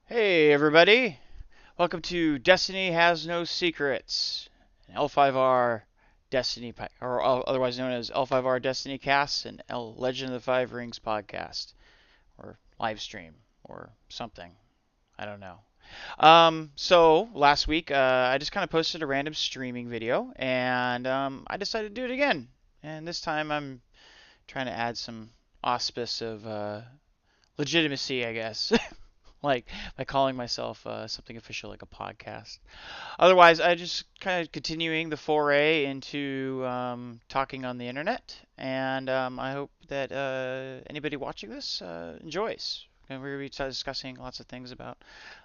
Hey everybody, welcome to Destiny Has No Secrets, an L5R or otherwise known as L5R Destiny Cast and L Legend of the Five Rings podcast, or live stream, or something. I don't know. So last week I just kind of posted a random streaming video, and I decided to do it again. And this time I'm trying to add some auspice of legitimacy, I guess. Like by calling myself something official like a podcast. Otherwise, I just kind of continuing the foray into talking on the internet, and I hope that anybody watching this enjoys. And we're going to be discussing lots of things about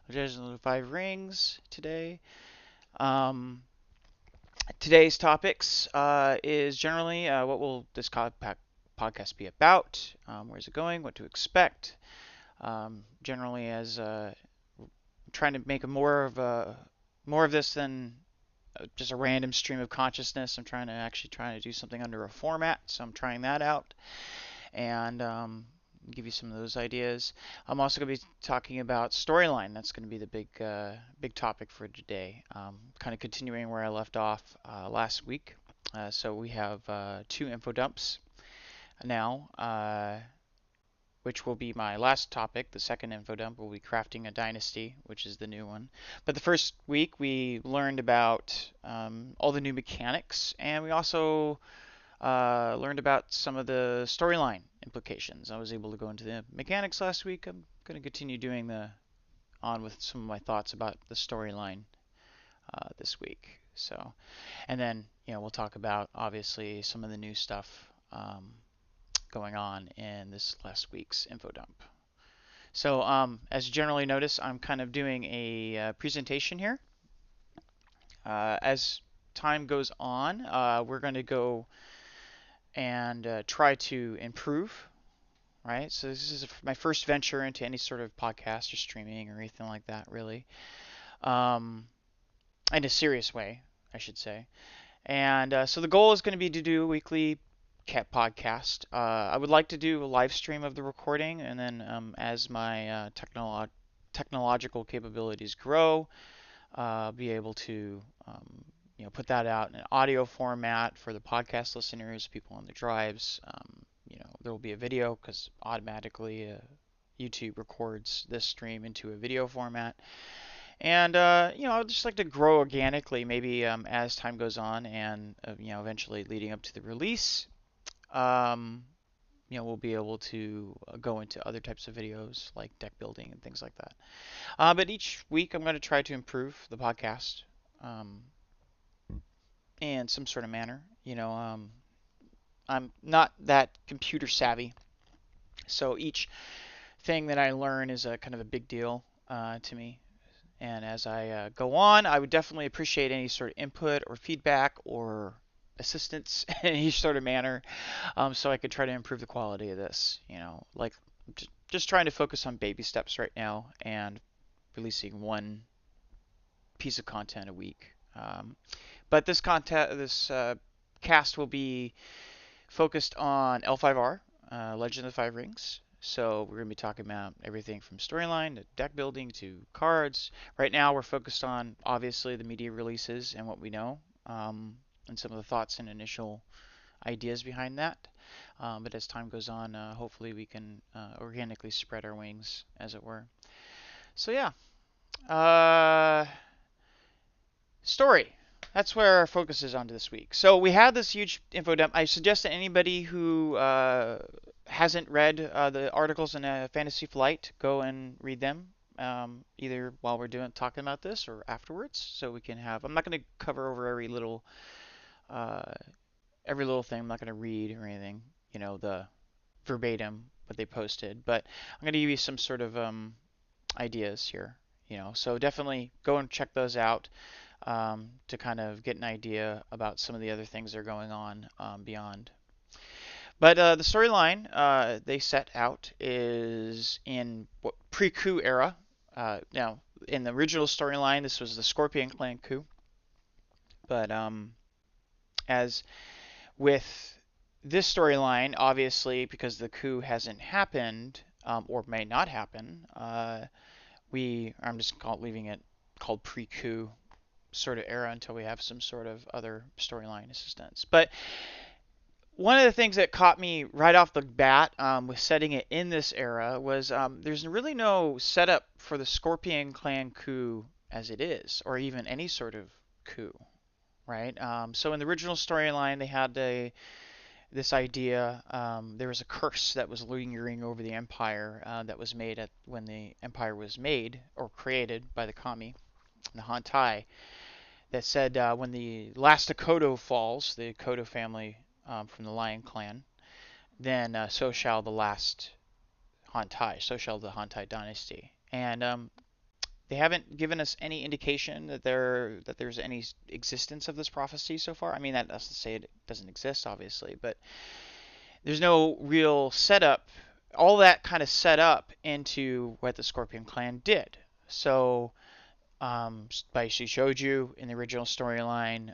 Legends of the Five Rings today. Um, Today's topics is generally what will this podcast be about, where's it going, what to expect, generally as trying to make a more of this than just a random stream of consciousness. I'm trying to do something under a format, so I'm trying that out and give you some of those ideas. I'm also going to be talking about storyline. That's going to be the big topic for today. Kind of continuing where I left off last week. So we have two info dumps now. Which will be my last topic. The second info dump will be crafting a dynasty, which is the new one. But the first week we learned about all the new mechanics, and we also learned about some of the storyline implications. I was able to go into the mechanics last week. I'm going to continue doing on with some of my thoughts about the storyline this week. So, and then we'll talk about obviously some of the new stuff. Going on in this last week's info dump. So as you generally notice, I'm kind of doing a presentation here. As time goes on, we're going to go and try to improve, right? So this is my first venture into any sort of podcast or streaming or anything like that, really, um, in a serious way, I should say. And so the goal is going to be to do a weekly cat podcast. I would like to do a live stream of the recording, and then as my technological capabilities grow, be able to put that out in an audio format for the podcast listeners, people on the drives. There will be a video because automatically YouTube records this stream into a video format. And I'd just like to grow organically, maybe as time goes on, and eventually leading up to the release. Um, we'll be able to go into other types of videos like deck building and things like that. But each week I'm going to try to improve the podcast um, in some sort of manner. I'm not that computer savvy, so each thing that I learn is a kind of a big deal to me. And as I go on, I would definitely appreciate any sort of input or feedback or assistance in each sort of manner, so I could try to improve the quality of this. Like just trying to focus on baby steps right now and releasing one piece of content a week. But this cast will be focused on L5R, Legend of the Five Rings. So we're going to be talking about everything from storyline to deck building to cards. Right now we're focused on obviously the media releases and what we know, and some of the thoughts and initial ideas behind that. But as time goes on, hopefully we can organically spread our wings, as it were. So yeah, story. That's where our focus is on this week. So we have this huge info dump. I suggest that anybody who hasn't read the articles in Fantasy Flight go and read them, either while we're talking about this or afterwards, so we can have. I'm not going to cover over uh, every little thing. I'm not going to read or anything, the verbatim what they posted, but I'm going to give you some sort of ideas here. So definitely go and check those out to kind of get an idea about some of the other things that are going on beyond. But the storyline they set out is in what pre-coup era. Now, in the original storyline, this was the Scorpion Clan coup. But as with this storyline, obviously, because the coup hasn't happened or may not happen, I'm just leaving it called pre-coup sort of era until we have some sort of other storyline assistance. But one of the things that caught me right off the bat with setting it in this era was there's really no setup for the Scorpion Clan coup as it is, or even any sort of coup, right? So in the original storyline, they had this idea. There was a curse that was lingering over the empire that was made when the empire was made or created by the kami, the Hantai, that said when the last Akodo falls, the Akodo family from the Lion Clan, then so shall the last Hantai, so shall the Hantai dynasty. And they haven't given us any indication that there's any existence of this prophecy so far. I mean, that doesn't say it doesn't exist, obviously, but there's no real setup. All that kind of set up into what the Scorpion Clan did. So, Baishi Shoju in the original storyline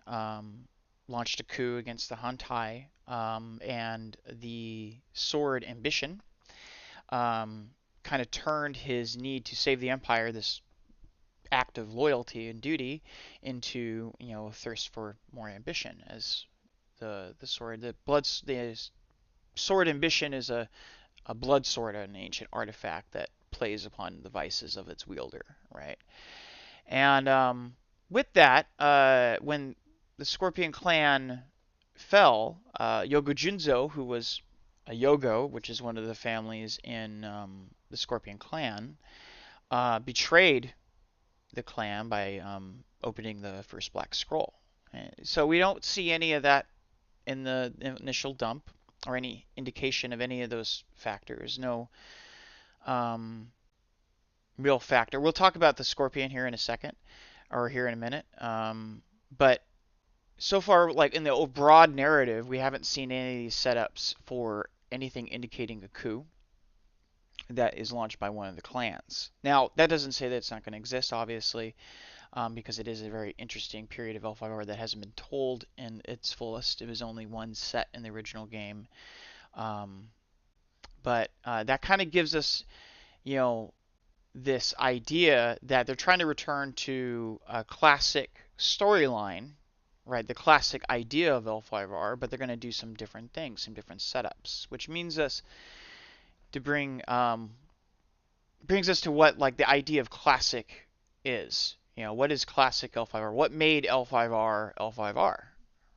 launched a coup against the Hantai, and the sword Ambition kind of turned his need to save the empire, this act of loyalty and duty, into a thirst for more ambition. As the sword Ambition is a blood sword, an ancient artifact that plays upon the vices of its wielder, right? And with that, when the Scorpion Clan fell, Yogo Junzo, who was a Yogo, which is one of the families in the Scorpion Clan, betrayed the clan by opening the first Black Scroll. So we don't see any of that in the initial dump or any indication of any of those factors. No real factor. We'll talk about the Scorpion here in a second, or here in a minute. But so far, like in the broad narrative, we haven't seen any of these setups for anything indicating a coup that is launched by one of the clans. Now, that doesn't say that it's not going to exist, obviously, because it is a very interesting period of L5R that hasn't been told in its fullest. It was only one set in the original game. But that kind of gives us, this idea that they're trying to return to a classic storyline, right? The classic idea of L5R, but they're going to do some different things, some different setups, which means us to brings us to what like the idea of classic is. What is classic L5R? What made L5R L5R,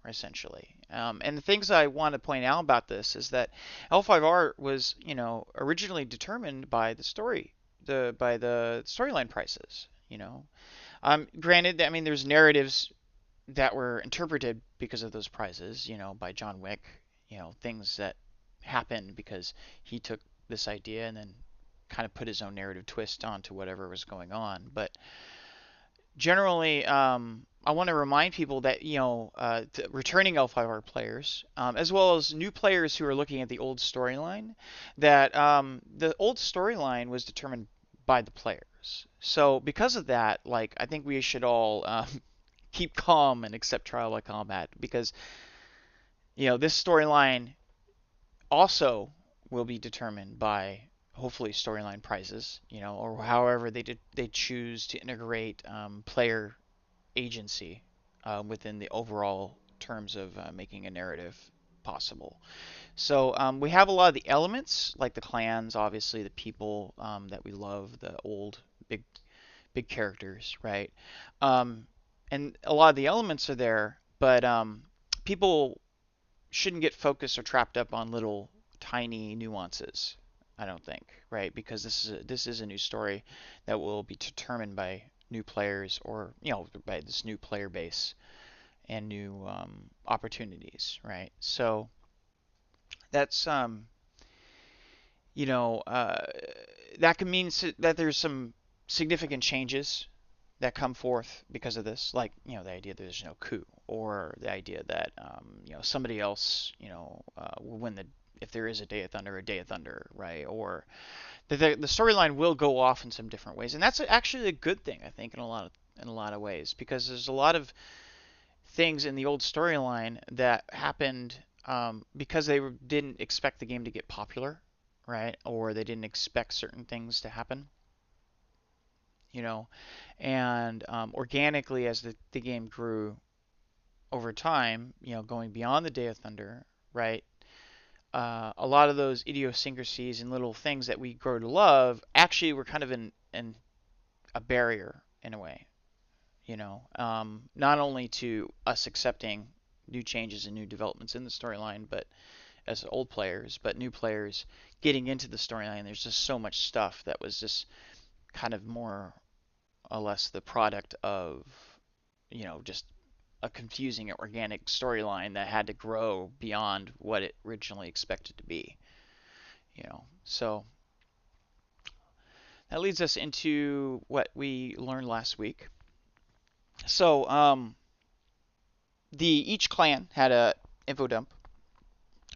essentially? And the things I want to point out about this is that L5R was, originally determined by the storyline prices. Granted, I mean, there's narratives that were interpreted because of those prizes, by John Wick, things that happened because he took this idea and then kind of put his own narrative twist onto whatever was going on. But generally, I want to remind people that, returning L5R players, as well as new players who are looking at the old storyline, that the old storyline was determined by the players. So because of that, like, I think we should all keep calm and accept trial by combat, because, this storyline also will be determined by hopefully storyline prizes, or however they choose to integrate player agency within the overall terms of making a narrative possible. So we have a lot of the elements, like the clans, obviously the people that we love, the old big characters, right? And a lot of the elements are there, but people shouldn't get focused or trapped up on little tiny nuances. I don't think, right? Because this is a new story that will be determined by new players, or by this new player base and new opportunities, right? So that's that can mean that there's some significant changes that come forth because of this, like the idea that there's no coup, or the idea that somebody else will win if there is a Day of Thunder, right? Or the storyline will go off in some different ways, and that's actually a good thing, I think, in a lot of ways, because there's a lot of things in the old storyline that happened because they didn't expect the game to get popular, right? Or they didn't expect certain things to happen. you know, and organically as the game grew over time, going beyond the Day of Thunder, right? A lot of those idiosyncrasies and little things that we grow to love actually were kind of in a barrier in a way, not only to us accepting new changes and new developments in the storyline, but as old players, but new players getting into the storyline. There's just so much stuff that was just kind of more or less the product of, just a confusing organic storyline that had to grow beyond what it originally expected to be. So that leads us into what we learned last week. So the each clan had a info dump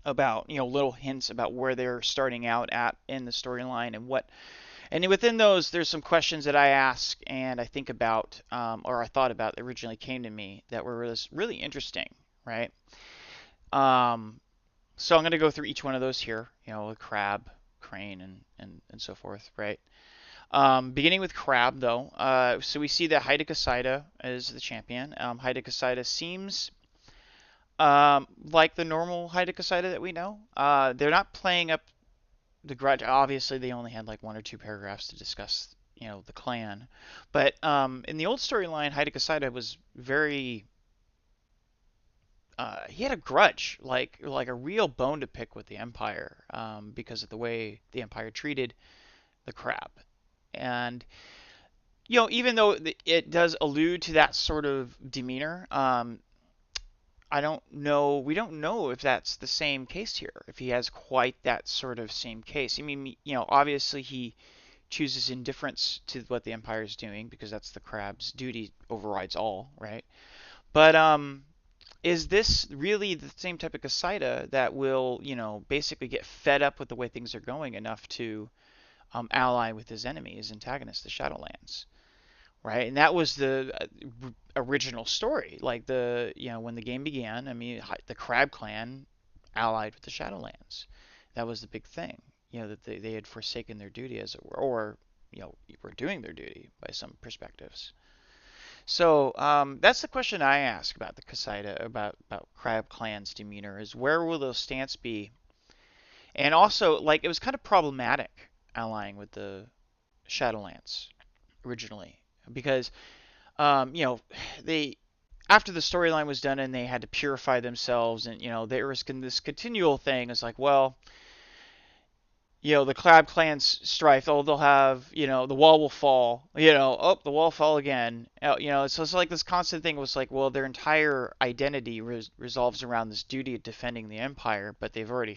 about little hints about where they're starting out at in the storyline and what. And within those, there's some questions that I ask and I think about, or I thought about that originally came to me that were really interesting, right? So I'm going to go through each one of those here, the crab, crane, and so forth, right? Beginning with crab, though, so we see that Haida Kasaida is the champion. Haida Kasaida seems like the normal Haida Kasaida that we know. They're not playing up the grudge. Obviously, they only had like one or two paragraphs to discuss, the clan. But in the old storyline, Haida Kasaida was very. He had a grudge, like a real bone to pick with the Empire, because of the way the Empire treated the crab. And even though it does allude to that sort of demeanor, I don't know. We don't know if that's the same case here. If he has quite that sort of same case. I mean, obviously he chooses indifference to what the Empire is doing because that's the crab's duty overrides all, right? But is this really the same type of Kasaida that will, basically get fed up with the way things are going enough to ally with his enemy, his antagonist, the Shadowlands? Right? And that was the original story. Like when the game began, I mean, the Crab Clan allied with the Shadowlands. That was the big thing. That they had forsaken their duty as it were, or were doing their duty by some perspectives. So that's the question I ask about the Kasaida, about Crab Clan's demeanor, is where will those stance be? And also, like, it was kind of problematic allying with the Shadowlands originally because you know, they after the storyline was done and they had to purify themselves, and there was this continual thing. It's like, well, the Crab Clan's strife. Oh, they'll have, the wall will fall. Oh, the wall fall again. So it's like this constant thing was like, well, their entire identity resolves around this duty of defending the Empire, but they've already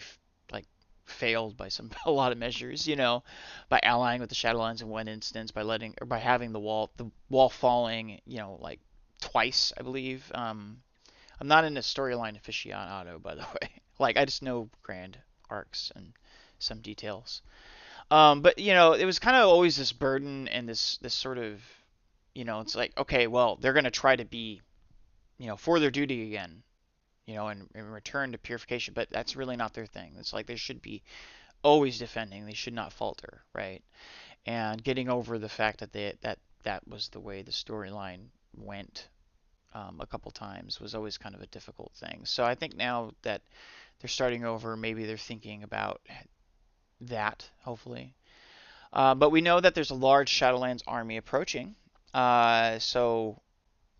like failed by a lot of measures, by allying with the Shadowlands in one instance, by having the wall falling, like twice, I believe. I'm not in a storyline aficionado, by the way. Like I just know grand arcs and some details. But it was kind of always this burden and this sort of, it's like, okay, well, they're gonna try to be, for their duty again, and return to purification, but that's really not their thing. It's like they should be always defending. They should not falter, right? And getting over the fact that that was the way the storyline went a couple times was always kind of a difficult thing. So I think now that they're starting over, maybe they're thinking about that, hopefully. But we know that there's a large Shadowlands army approaching. So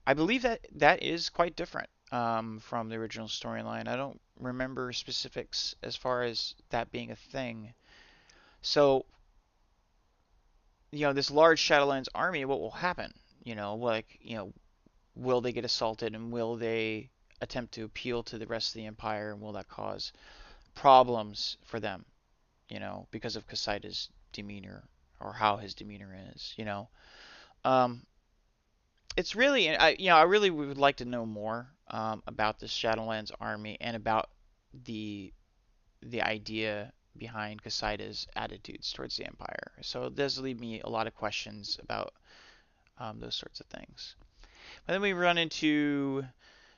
I believe that is quite different from the original storyline. I don't remember specifics as far as that being a thing. So, this large Shadowlands army, what will happen? Will they get assaulted and will they attempt to appeal to the rest of the Empire and will that cause problems for them? Because of Kasaida's demeanor or how his demeanor is. Um, it's really, I really would like to know more about the Shadowlands army and about the the idea behind Kasaida's attitudes towards the Empire. So it does leave me a lot of questions about those sorts of things. But then we run into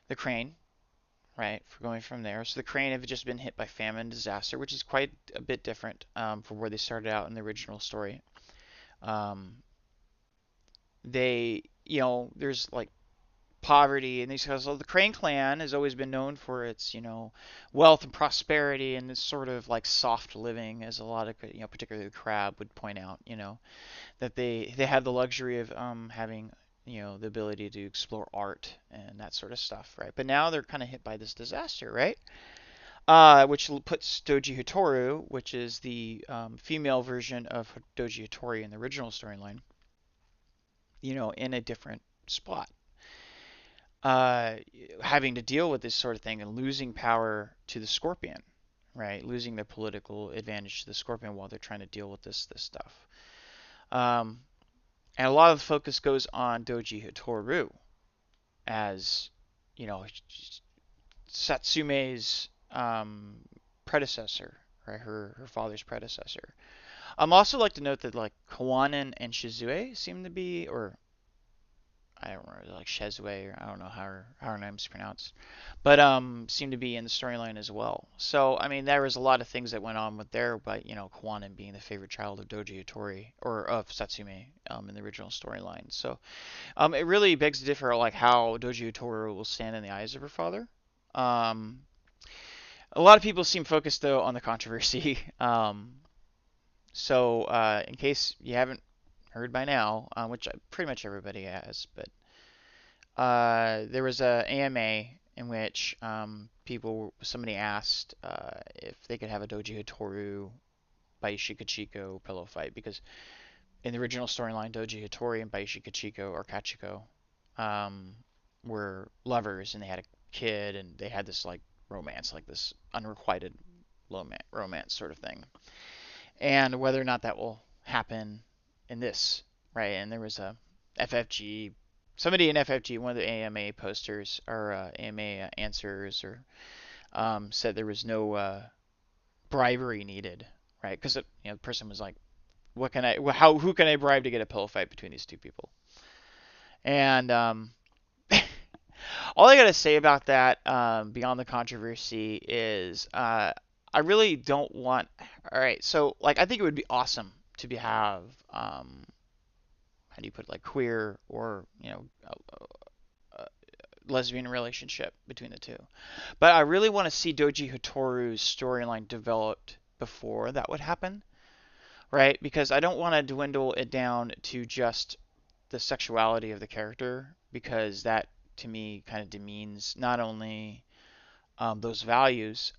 the Crane, right? For going from there. So the Crane have just been hit by famine and disaster, which is quite a bit different from where they started out in the original story. Um, they, there's like poverty and these guys. So the Crane clan has always been known for its, wealth and prosperity and this sort of like soft living, as a lot of, particularly the Crab would point out, that they had the luxury of having, the ability to explore art and that sort of stuff, right? But now they're kind of hit by this disaster, right? Which puts Doji Hitoru, which is the female version of Doji Hitori in the original storyline, in a different spot. uh, Having to deal with this sort of thing and losing power to the Scorpion, right? Losing their political advantage to the Scorpion while they're trying to deal with this stuff. Um, and a lot of the focus goes on Doji Hitoru as, you know, Satsume's predecessor, right? Her father's predecessor. Also like to note that like Kawanin and Shizue seem to be, or I don't remember, like Shezue, or I don't know how her name's pronounced, but seemed to be in the storyline as well. So I mean, there was a lot of things that went on with there, but Kawanin being the favorite child of Doji Hitori or of Satsume in the original storyline. So it really begs to differ, like how Doji Hitori will stand in the eyes of her father. Um, a lot of people seem focused though on the controversy. So in case you haven't heard by now, which pretty much everybody has, but there was a AMA in which somebody asked if they could have a Doji Hitoru Baishi Kachiko pillow fight, because in the original storyline, Doji Hitori and Baishi Kachiko, or Kachiko, um, were lovers and they had a kid and they had this like romance, like this unrequited romance sort of thing, and whether or not that will happen in this, right? And there was a FFG, somebody in FFG, one of the AMA posters or AMA answers, or said there was no bribery needed, right? Because the person was like, "What can I? Who can I bribe to get a pillow fight between these two people?" And all I gotta say about that, beyond the controversy, is I really don't want. All right, so like I think it would be awesome to have how do you put it, like queer or lesbian relationship between the two. But I really want to see Doji Hitoru's storyline developed before that would happen, right? Because I don't want to dwindle it down to just the sexuality of the character, because that to me kind of demeans not only those values,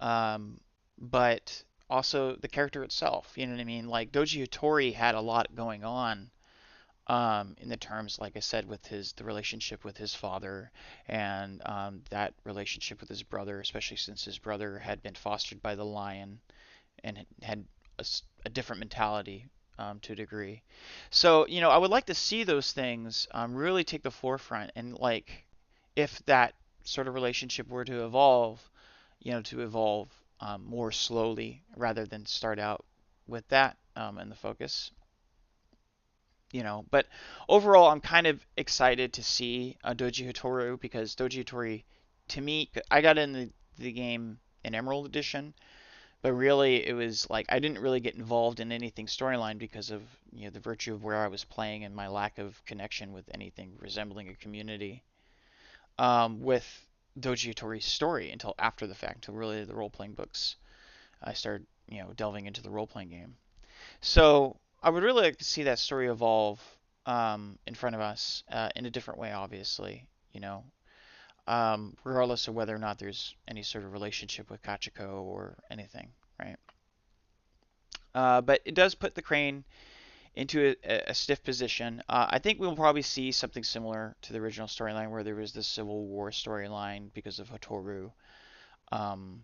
but also the character itself. You know what I mean? Like Doji Hitori had a lot going on in the terms, like I said, with the relationship with his father, and that relationship with his brother, especially since his brother had been fostered by the lion and had a different mentality to a degree. So, I would like to see those things really take the forefront, and like if that sort of relationship were to evolve, to evolve more slowly rather than start out with that in the focus. But overall, I'm kind of excited to see Doji Hitoru, because Doji Hitori, to me, I got in the game in Emerald Edition, but really it was like I didn't really get involved in anything storyline because of the virtue of where I was playing and my lack of connection with anything resembling a community with Doji Hitori's story until after the fact, until really the role playing books. I started delving into the role playing game. So I would really like to see that story evolve in front of us in a different way, obviously, regardless of whether or not there's any sort of relationship with Kachiko or anything, right? But it does put the Crane into a stiff position. I think we'll probably see something similar to the original storyline, where there was the Civil War storyline because of Hotoru um,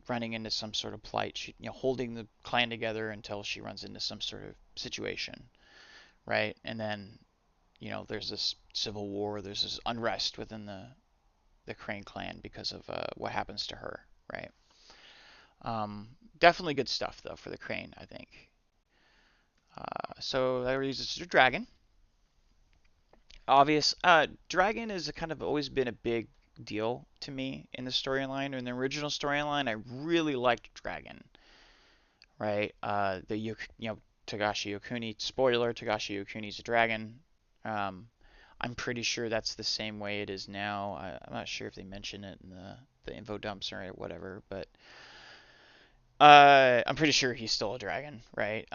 running into some sort of plight, holding the clan together until she runs into some sort of situation, right? And then, there's this civil war, there's this unrest within the Crane clan because of what happens to her, right? Definitely good stuff though for the Crane, I think. So that leads us to Dragon. Obvious. Dragon is kind of always been a big deal to me in the storyline. In the original storyline, I really liked Dragon, right? Tagashi Yokuni. Spoiler: Tagashi Yokuni's a dragon. Um, I'm pretty sure that's the same way it is now. I'm not sure if they mention it in the info dumps or whatever, but I'm pretty sure he's still a dragon, right?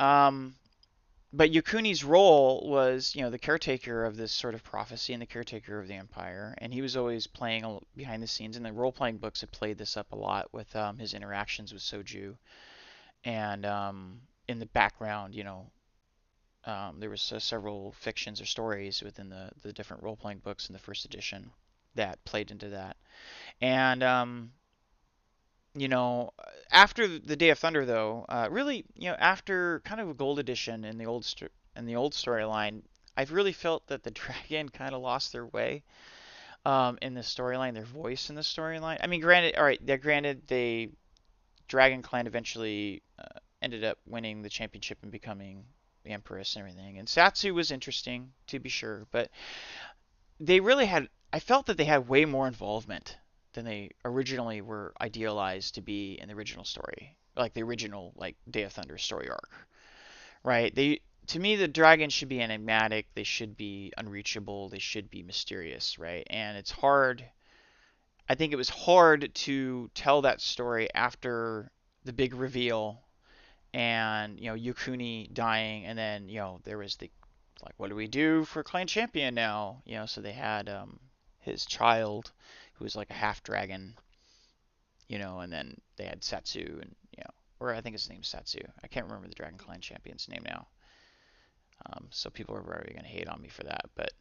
But Yukuni's role was, the caretaker of this sort of prophecy and the caretaker of the empire, and he was always playing behind the scenes. And the role-playing books had played this up a lot with his interactions with Soju, and in the background, there was several fictions or stories within the different role-playing books in the first edition that played into that. And you know, after the Day of Thunder, though, really, after kind of a gold edition in the old storyline, I've really felt that the dragon kind of lost their way in the storyline, their voice in the storyline. I mean, granted, all right, granted, they Dragon Clan eventually ended up winning the championship and becoming the Empress and everything. And Satsu was interesting, to be sure, but they really had. I felt that they had way more involvement than they originally were idealized to be in the original story, like the original Day of Thunder story arc, right? To me, the dragons should be enigmatic, they should be unreachable, they should be mysterious, right? And it's hard. I think it was hard to tell that story after the big reveal and Yukuni dying, and then there was the like, what do we do for clan champion now? So they had his child who was like a half dragon, and then they had Satsu, and or I think his name's Satsu. I can't remember the Dragon Clan champion's name now. So people are probably gonna hate on me for that, but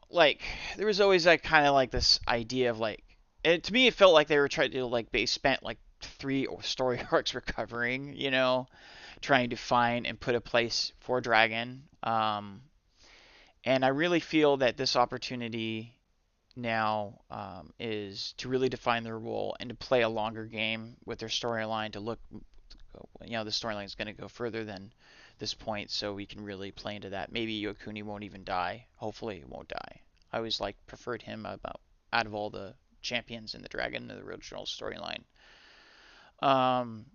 like there was always like kind of like this idea of like, to me it felt like they were trying to like they spent like three story arcs recovering, trying to find and put a place for Dragon. And I really feel that this opportunity now is to really define their role and to play a longer game with their storyline, to look, the storyline is going to go further than this point, so we can really play into that. Maybe Yokuni won't even die. Hopefully he won't die. I always preferred him out of all the champions in the Dragon in the original storyline. Um,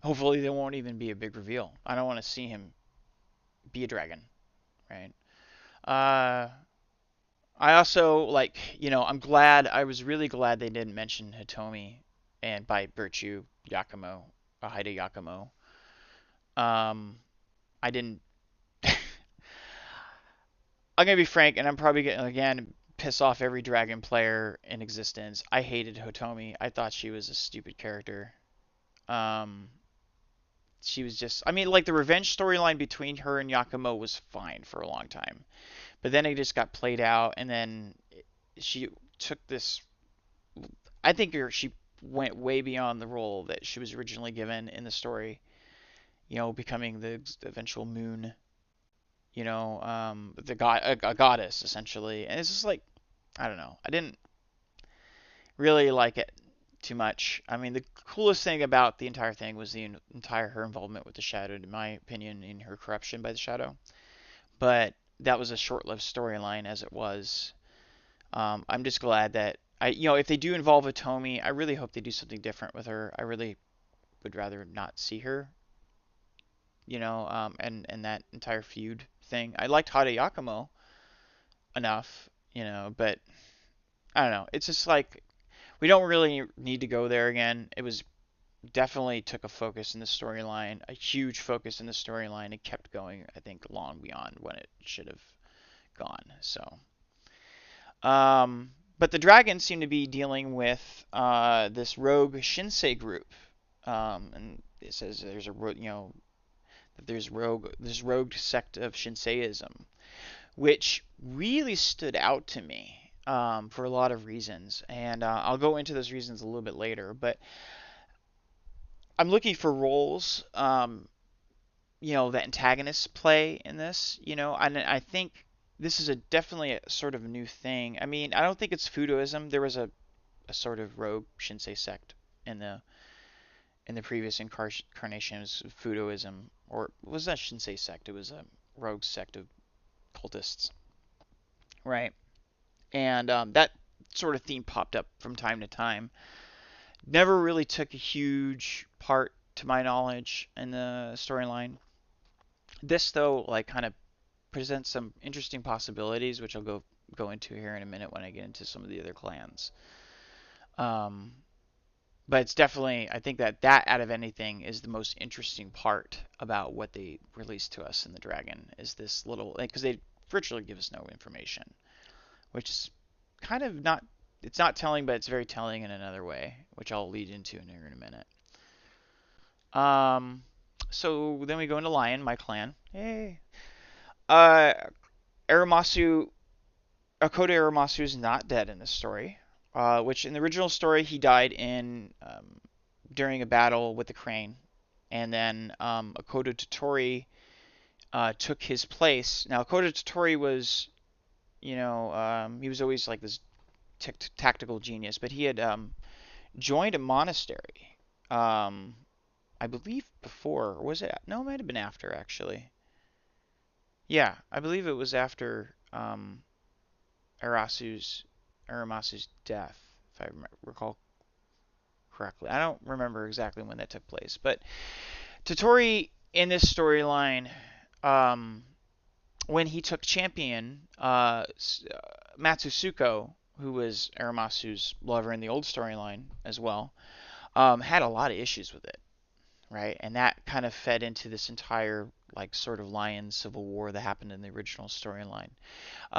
Hopefully there won't even be a big reveal. I don't want to see him be a dragon, right? Uh, I also I was really glad they didn't mention Hitomi, and by virtue Yakumo, Haida Yakumo. Um, I didn't. I'm gonna be frank, and I'm probably gonna again piss off every dragon player in existence. I hated Hitomi. I thought she was a stupid character. Um, she was just, I mean, like the revenge storyline between her and Yakumo was fine for a long time, but then it just got played out, and then she took this. I think she went way beyond the role that she was originally given in the story. Becoming the eventual moon. The god, a goddess essentially, and it's just like, I don't know. I didn't really like it too much. I mean, the coolest thing about the entire thing was the entire her involvement with the Shadow, in my opinion, in her corruption by the Shadow. But that was a short-lived storyline as it was. I'm just glad that if they do involve Atomi, I really hope they do something different with her. I really would rather not see her, and that entire feud thing. I liked Hada Yakumo enough, but I don't know. It's just like we don't really need to go there again. It was definitely took a focus in the storyline, a huge focus in the storyline, and kept going, I think, long beyond when it should have gone. So, but the dragons seem to be dealing with this rogue Shinsei group, and it says there's that this rogue sect of Shinseism, which really stood out to me for a lot of reasons, and I'll go into those reasons a little bit later. But I'm looking for roles, that antagonists play in this, and I think this is definitely a sort of new thing. I mean, I don't think it's Fudoism. There was a sort of rogue Shinsei sect in the previous incarnations of Fudoism, or was that Shinsei sect? It was a rogue sect of cultists, right? And that sort of theme popped up from time to time. Never really took a huge part, to my knowledge, in the storyline. This, though, like kind of presents some interesting possibilities, which I'll go into here in a minute when I get into some of the other clans. Um, but it's definitely, I think that out of anything is the most interesting part about what they released to us in the Dragon is this little, because they virtually give us no information, which is kind of not, it's not telling, but it's very telling in another way, which I'll lead into in here in a minute. Um, so then we go into Lion, my clan. Hey. Uh, Aramasu, Akodo Aramasu is not dead in this story, which in the original story he died in during a battle with the crane, and then Akodo Totori took his place. Now Akodo Totori was, he was always like this tactical genius, but he had joined a monastery. Um, I believe before, or was it? No, it might have been after actually. Yeah, I believe it was after Arasu's Aramasu's death, if I recall correctly. I don't remember exactly when that took place, but Totori in this storyline, um, when he took champion, Matsusuko, who was Aramasu's lover in the old storyline as well, had a lot of issues with it, right? And that kind of fed into this entire like sort of lion civil war that happened in the original storyline.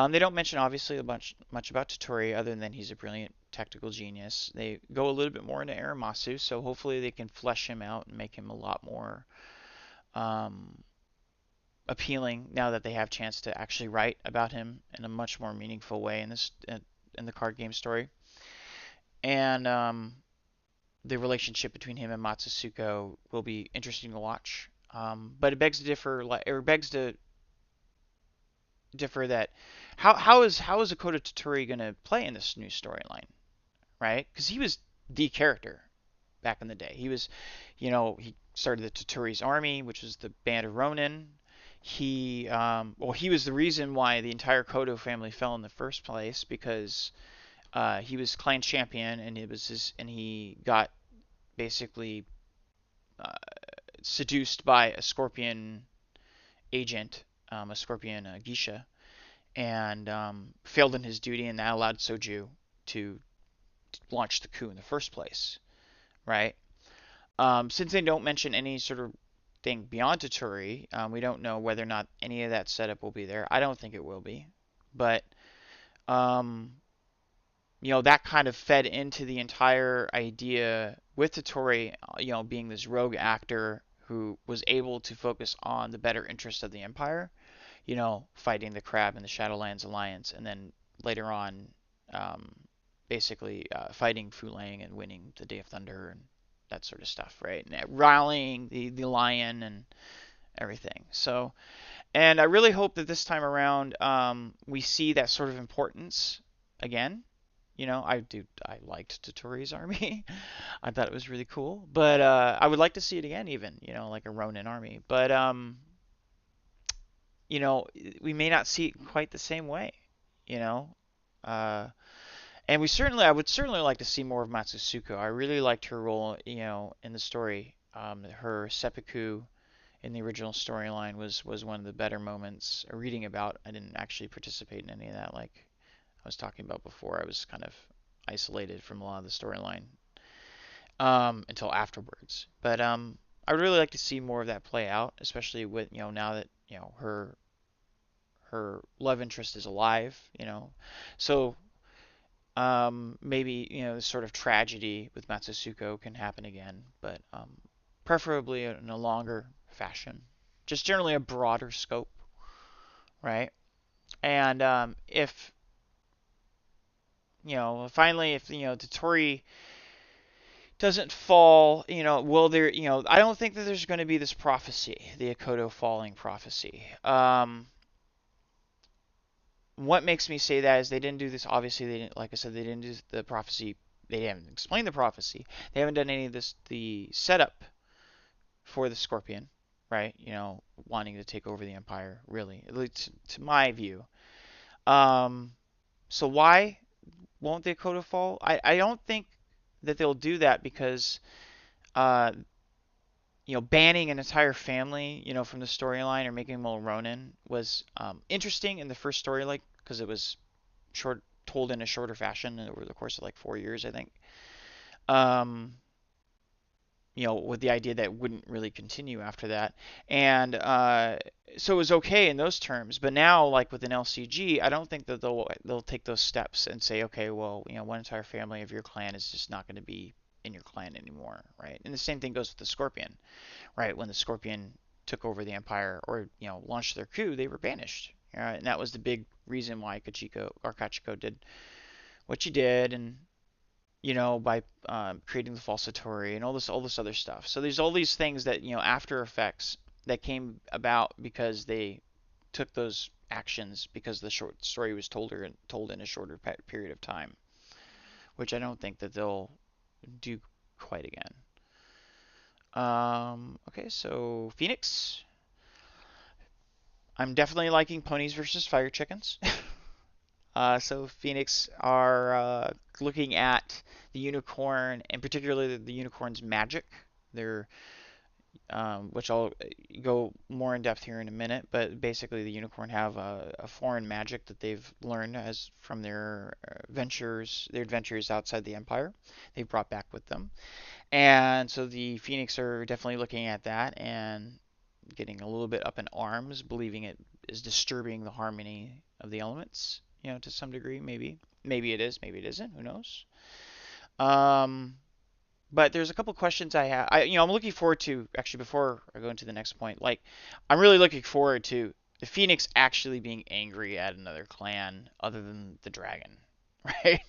They don't mention obviously much about Totori other than he's a brilliant tactical genius. They go a little bit more into Aramasu, so hopefully they can flesh him out and make him a lot more um, appealing now that they have a chance to actually write about him in a much more meaningful way in this in the card game story. And the relationship between him and Matsusuko will be interesting to watch. But it begs to differ, or begs to differ that how is Akodo Totori going to play in this new storyline, right? Because he was the character back in the day. He was, he started the Totori's army, which was the band of Ronin. He was the reason why the entire Kodo family fell in the first place because he was clan champion and he got basically uh, seduced by a Scorpion agent, a Scorpion geisha, and failed in his duty, and that allowed Soju to launch the coup in the first place, right? Since they don't mention any sort of thing beyond Totori, we don't know whether or not any of that setup will be there. I don't think it will be, but um, that kind of fed into the entire idea with Totori, being this rogue actor who was able to focus on the better interest of the Empire, fighting the Crab and the Shadowlands Alliance, and then later on, um, basically fighting Fu Lang and winning the Day of Thunder and that sort of stuff, right? And rallying the lion and everything. So, and I really hope that this time around we see that sort of importance again. I liked Totori's army. I thought it was really cool, but I would like to see it again, even like a Ronin army. But you know, we may not see it quite the same way, you know. Uh, and I would certainly like to see more of Matsusuko. I really liked her role, in the story. Her seppuku in the original storyline was one of the better moments. Reading about, I didn't actually participate in any of that. Like I was talking about before, I was kind of isolated from a lot of the storyline until afterwards. But I would really like to see more of that play out, especially with now that her love interest is alive. So maybe this sort of tragedy with Matsusuko can happen again, but preferably in a longer fashion, just generally a broader scope, right? And if finally, if Totori doesn't fall, will there, I don't think that there's going to be this prophecy, the Akodo falling prophecy. What makes me say that is they didn't do this. Obviously, they didn't. Like I said, they didn't do the prophecy. They haven't explained the prophecy. They haven't done any of this, the setup for the Scorpion, right? Wanting to take over the Empire, really, at least to my view. Um, so why won't the Akodo fall? I don't think that they'll do that because uh, banning an entire family, from the storyline or making them all Ronin was interesting in the first storyline because it was told in a shorter fashion over the course of like 4 years, I think. Um, with the idea that it wouldn't really continue after that. And so it was okay in those terms. But now, like with an LCG, I don't think that they'll take those steps and say, okay, well, one entire family of your clan is just not going to be in your clan anymore, right? And the same thing goes with the Scorpion, right? When the Scorpion took over the Empire or launched their coup, they were banished. And that was the big reason why Kachiko did what she did, and by creating the falsatory and all this other stuff. So there's all these things that after effects that came about because they took those actions because the short story was told in a shorter period of time, which I don't think that they'll do quite again. Okay, so Phoenix. I'm definitely liking ponies versus fire chickens. So Phoenix are looking at the unicorn, and particularly the unicorn's magic. They're, which I'll go more in depth here in a minute, but basically the unicorn have a foreign magic that they've learned as from their adventures outside the Empire. They've brought back with them, and so the Phoenix are definitely looking at that and getting a little bit up in arms, believing it is disturbing the harmony of the elements, to some degree, maybe. Maybe it is, maybe it isn't, who knows? Um, but there's a couple questions I have. I'm looking forward to, actually, before I go into the next point, like, I'm really looking forward to the Phoenix actually being angry at another clan other than the dragon, right?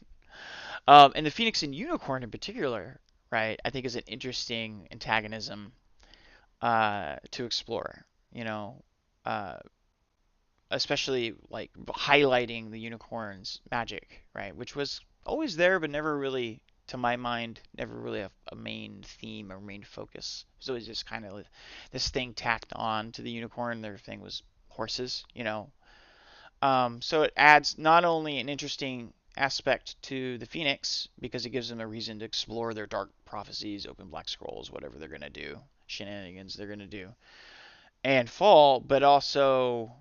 And the Phoenix and Unicorn in particular, right, I think is an interesting antagonism to explore. You know, uh, especially like highlighting the unicorn's magic, right? Which was always there, but never really, to my mind, never really a main theme or main focus. It was always just kind of this thing tacked on to the unicorn. Their thing was horses. So it adds not only an interesting aspect to the Phoenix because it gives them a reason to explore their dark prophecies, open black scrolls, whatever they're gonna do, shenanigans they're gonna do, and fall, but also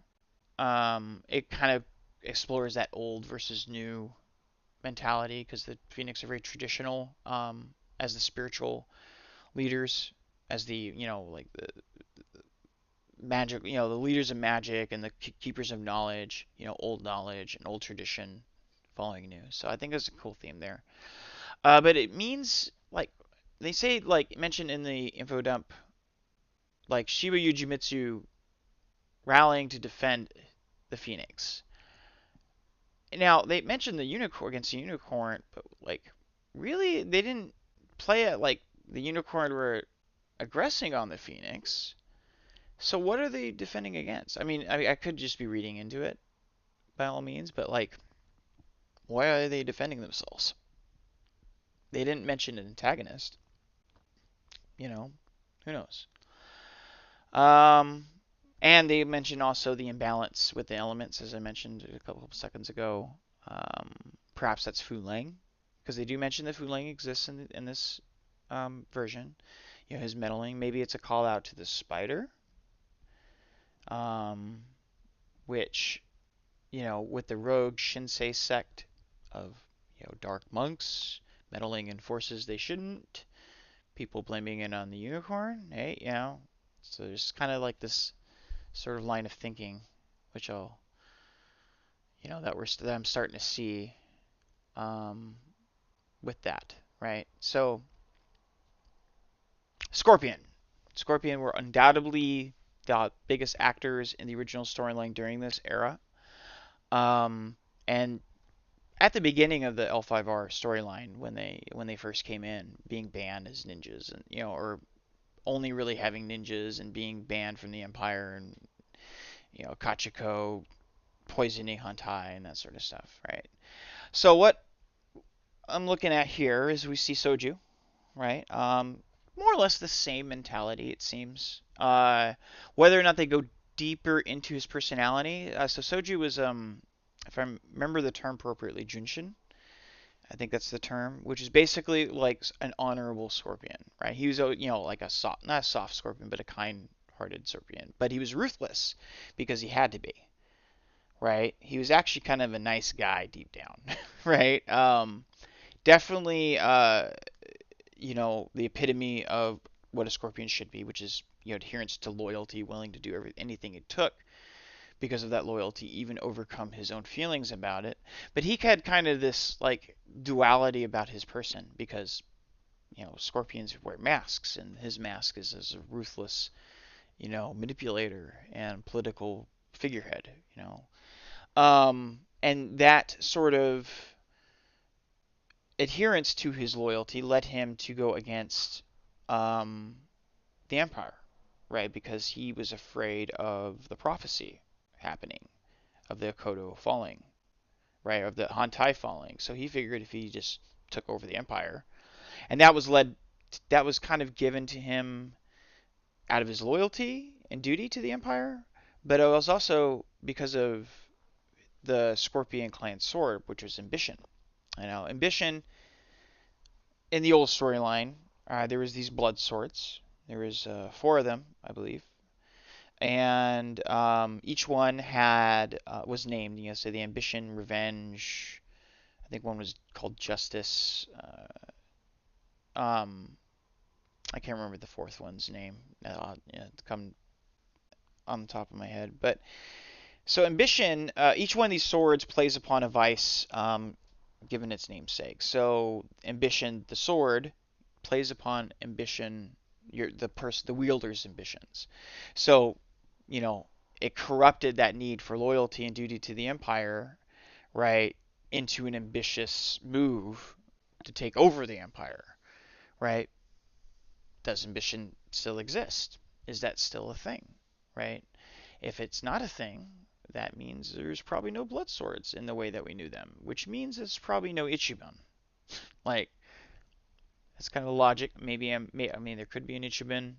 it kind of explores that old versus new mentality because the Phoenix are very traditional as the spiritual leaders, as the like the magic, the leaders of magic and the keepers of knowledge, old knowledge and old tradition following new. So I think there's a cool theme there. But it means like they say like mentioned in the info dump, like Shiba Yujimitsu rallying to defend the Phoenix. Now they mentioned the unicorn against the unicorn, but like really they didn't play it like the unicorn were aggressing on the Phoenix. So what are they defending against? I mean, I could just be reading into it by all means, but like, why are they defending themselves? They didn't mention an antagonist. You know, who knows? Um, and they mentioned also the imbalance with the elements, as I mentioned a couple of seconds ago. Perhaps that's Fu Lang, because they do mention that Fu Lang exists in this version. His meddling. Maybe it's a call out to the spider, um, which with the rogue Shinsei sect of dark monks meddling in forces they shouldn't, people blaming it on the unicorn. Hey, so there's kind of like this sort of line of thinking, which that I'm starting to see um, with that, right? So Scorpion, Scorpion were undoubtedly the biggest actors in the original storyline during this era, and at the beginning of the L5R storyline, when they first came in, being banned as ninjas, and or only really having ninjas and being banned from the Empire, and Kachiko poisoning Hantai and that sort of stuff, right? So what I'm looking at here is we see Soju, right? More or less the same mentality, it seems. Whether or not they go deeper into his personality. So Soju was, if I remember the term appropriately, Junshin. I think that's the term, which is basically like an honorable scorpion, right? He was, like a soft, not a soft scorpion, but a kind-hearted scorpion. But he was ruthless because he had to be, right? He was actually kind of a nice guy deep down, right? Definitely, the epitome of what a scorpion should be, which is, adherence to loyalty, willing to do anything it took because of that loyalty, even overcome his own feelings about it. But he had kind of this like duality about his person because scorpions wear masks, and his mask is as a ruthless, manipulator and political figurehead. And that sort of adherence to his loyalty led him to go against um, the Empire, right? Because he was afraid of the prophecy happening, of the Akodo falling, right? Of the Hantai falling. So he figured if he just took over the Empire, and that was kind of given to him out of his loyalty and duty to the Empire, but it was also because of the Scorpion clan sword, which was ambition. Ambition in the old storyline, there was these blood swords. There was four of them, I believe, and each one had was named. So the ambition, revenge. I think one was called justice. Um, I can't remember the fourth one's name. Come on the top of my head, but so ambition. Each one of these swords plays upon a vice, given its namesake. So ambition, the sword, plays upon ambition, the wielder's ambitions. So, you know, it corrupted that need for loyalty and duty to the empire, right, into an ambitious move to take over the empire, right? Does ambition still exist? Is that still a thing, right? If it's not a thing, that means there's probably no blood swords in the way that we knew them, which means there's probably no Ichiban. Like, that's kind of the logic. I mean, there could be an Ichiban.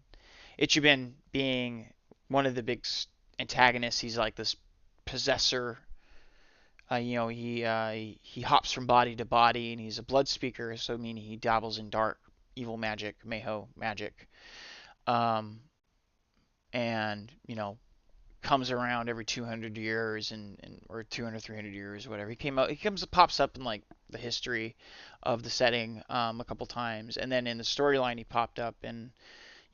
Ichiban being one of the big antagonists. He's like this possessor. He hops from body to body, and he's a blood speaker. So meaning he dabbles in dark, evil magic, Mayho magic, um, and comes around every 200 years and or 200 300 years whatever. Pops up in like the history of the setting a couple times, and then in the storyline he popped up and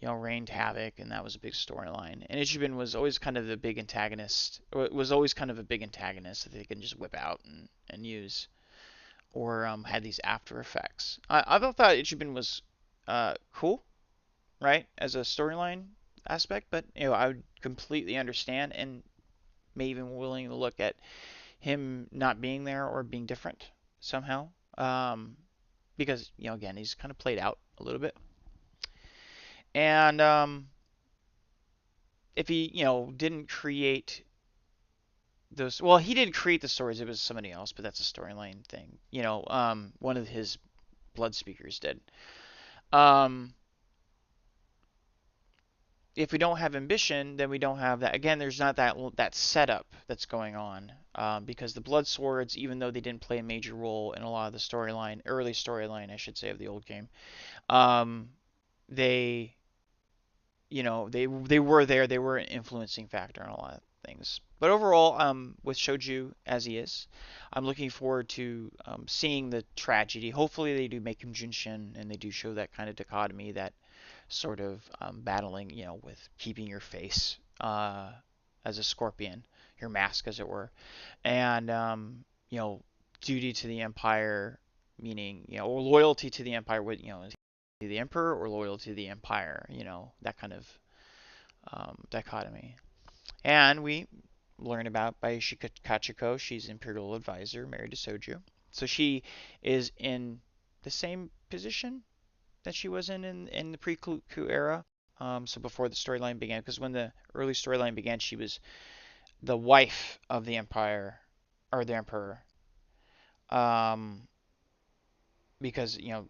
reigned havoc, and that was a big storyline. And Ichiban was always kind of the big antagonist. Was always kind of a big antagonist that they can just whip out and use, or had these after effects. I thought Ichiban was cool, right, as a storyline aspect, but I would completely understand and may even willing to look at him not being there or being different somehow, because again he's kind of played out a little bit, and if he didn't create those, well, he didn't create the stories, it was somebody else, but that's a storyline thing. One of his blood speakers did. Um, if we don't have ambition, then we don't have that. Again, there's not that setup that's going on, because the blood swords, even though they didn't play a major role in a lot of the early storyline, I should say, of the old game, um, they, they were there. They were an influencing factor in a lot of things. But overall, with Shoju as he is, I'm looking forward to seeing the tragedy. Hopefully, they do make him Junshin, and they do show that kind of dichotomy, that sort of battling, with keeping your face as a scorpion, your mask, as it were, and duty to the empire, meaning or loyalty to the empire. With is he the emperor or loyal to the empire? That kind of dichotomy. And we learn about by Kachiko. She's imperial advisor, married to Soju, so she is in the same position that she was in the pre-coup era. So before the storyline began, because when the early storyline began, she was the wife of the empire or the emperor. Um, because the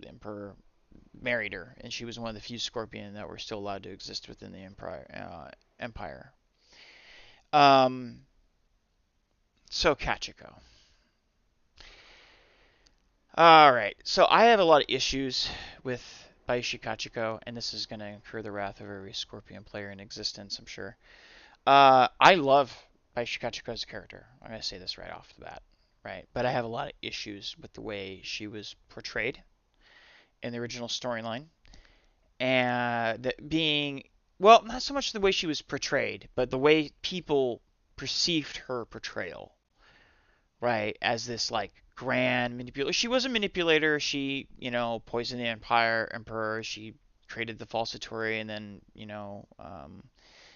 emperor married her, and she was one of the few scorpion that were still allowed to exist within the empire. Um, so Kachiko. All right, so I have a lot of issues with Baishi Kachiko, and this is going to incur the wrath of every Scorpion player in existence, I'm sure. I love Baishi Kachiko as a character. I'm going to say this right off the bat, right? But I have a lot of issues with the way she was portrayed in the original storyline, and that being, well, not so much the way she was portrayed, but the way people perceived her portrayal, right? As this like grand manipulator. She was a manipulator. She, poisoned the emperor. She created the falsitori and then,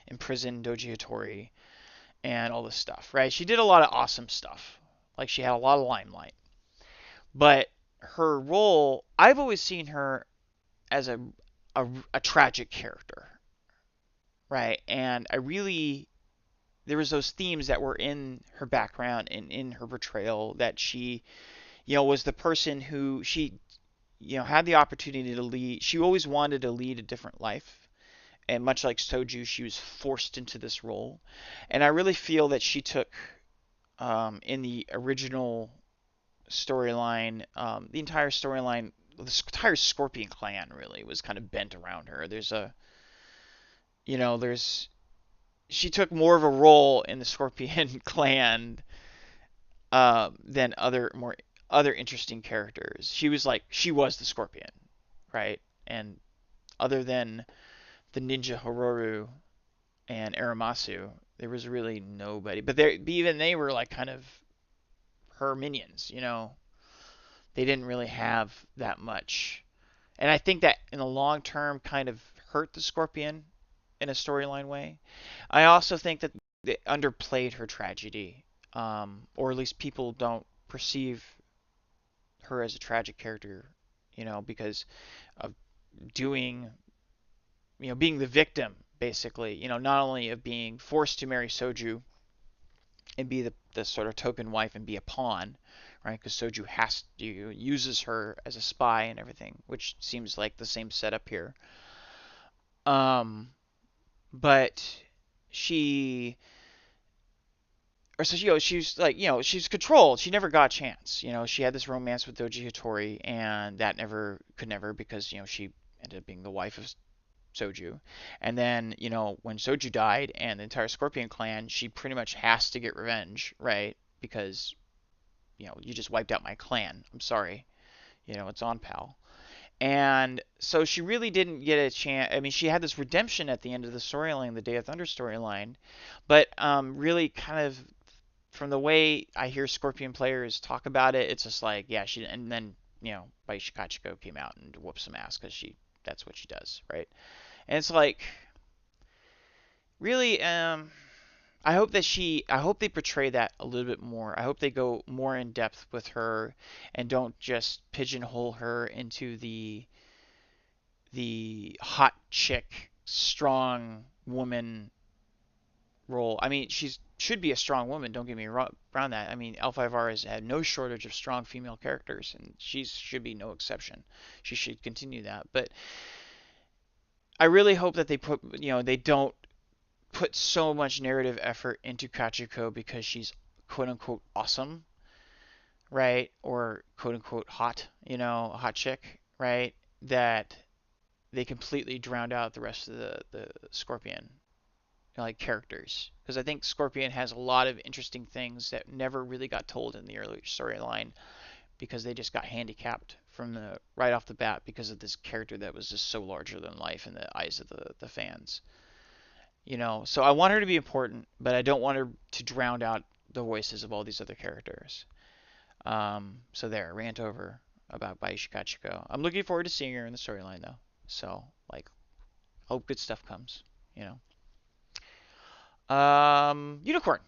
imprisoned Doji Hattori and all this stuff, right? She did a lot of awesome stuff. Like she had a lot of limelight. But her role, I've always seen her as a tragic character, right? And I really there was those themes that were in her background and in her portrayal that she, was the person who she, had the opportunity to lead. She always wanted to lead a different life. And much like Soju, she was forced into this role. And I really feel that she took, in the original storyline, the entire storyline, the entire Scorpion clan really was kind of bent around her. There's she took more of a role in the Scorpion clan than other interesting characters. She was the Scorpion, right? And other than the ninja Hororu and Aramasu, there was really nobody. But even they were like kind of her minions, They didn't really have that much. And I think that in the long term kind of hurt the Scorpion in a storyline way. I also think that they underplayed her tragedy, or at least people don't perceive her as a tragic character, because of doing, being the victim, basically, not only of being forced to marry Soju and be the sort of token wife and be a pawn, right? Because Soju uses her as a spy and everything, which seems like the same setup here. Um, but she or so she's like she's controlled. She never got a chance. She had this romance with Doji Hattori, and that never because she ended up being the wife of Soju. And then when Soju died and the entire Scorpion clan, she pretty much has to get revenge, right? Because you just wiped out my clan. I'm sorry. It's on, pal. And so she really didn't get a chance. I mean, she had this redemption at the end of the storyline, the Day of Thunder storyline, but really kind of from the way I hear Scorpion players talk about it, it's just like, yeah, she, and then, Baishi Kachiko came out and whooped some ass because that's what she does, right? And it's like, really, I hope they portray that a little bit more. I hope they go more in depth with her and don't just pigeonhole her into the hot chick, strong woman role. I mean, she should be a strong woman. Don't get me wrong around that. I mean, L5R has had no shortage of strong female characters, and she should be no exception. She should continue that. But I really hope that they don't put so much narrative effort into Kachiko because she's quote unquote awesome, right? Or quote unquote hot, a hot chick, right? That they completely drowned out the rest of the Scorpion like characters, because I think Scorpion has a lot of interesting things that never really got told in the early storyline because they just got handicapped from the right off the bat because of this character that was just so larger than life in the eyes of the fans. So I want her to be important, but I don't want her to drown out the voices of all these other characters. So there, rant over about Baishi Kachiko. I'm looking forward to seeing her in the storyline though. So like, hope good stuff comes. You know. Unicorn.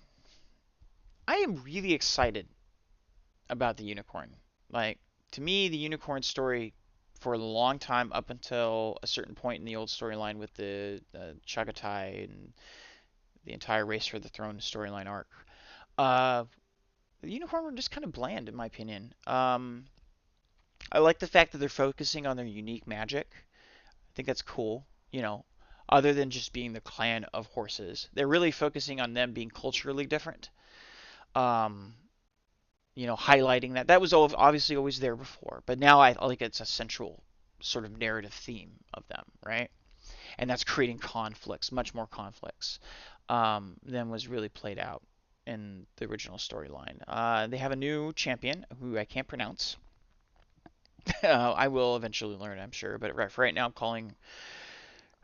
I am really excited about the unicorn. Like, to me, the unicorn story for a long time, up until a certain point in the old storyline with the Chagatai and the entire Race for the Throne storyline arc, uh, the unicorn were just kind of bland, in my opinion. I like the fact that they're focusing on their unique magic. I think that's cool. Other than just being the clan of horses, they're really focusing on them being culturally different. Um, highlighting that. That was obviously always there before, but now I think it's a central sort of narrative theme of them, right? And that's creating conflicts, much more conflicts than was really played out in the original storyline. They have a new champion who I can't pronounce. I will eventually learn, I'm sure, but right now I'm calling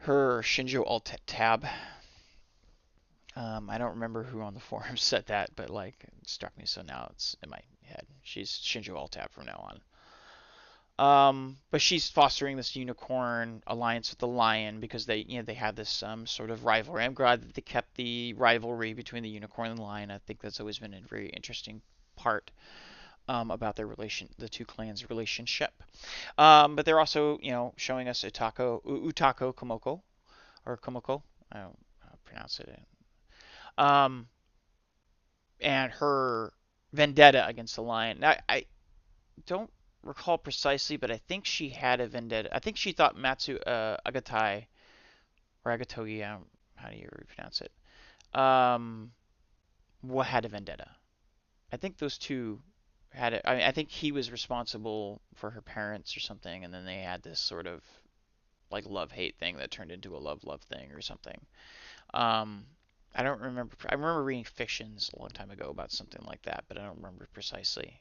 her Shinjo Alt-Tab. I don't remember who on the forum said that, but like it struck me, so now it's in my head. She's Shinjo Alt-Tab from now on. But she's fostering this unicorn alliance with the lion because they have this sort of rivalry. I'm glad that they kept the rivalry between the unicorn and the lion. I think that's always been a very interesting part about the two clans' relationship. But they're also, showing us Utako Komoko or Komoko. I don't know how to pronounce it. Um, and her vendetta against the lion. I don't recall precisely, but I think she had a vendetta. I think she thought Matsu Agatai or Agatogi, how do you pronounce it? Um, what had a vendetta? I think those two had it. I think he was responsible for her parents or something, and then they had this sort of like love hate thing that turned into a love love thing or something. Um, I don't remember. I remember reading fictions a long time ago about something like that, but I don't remember precisely.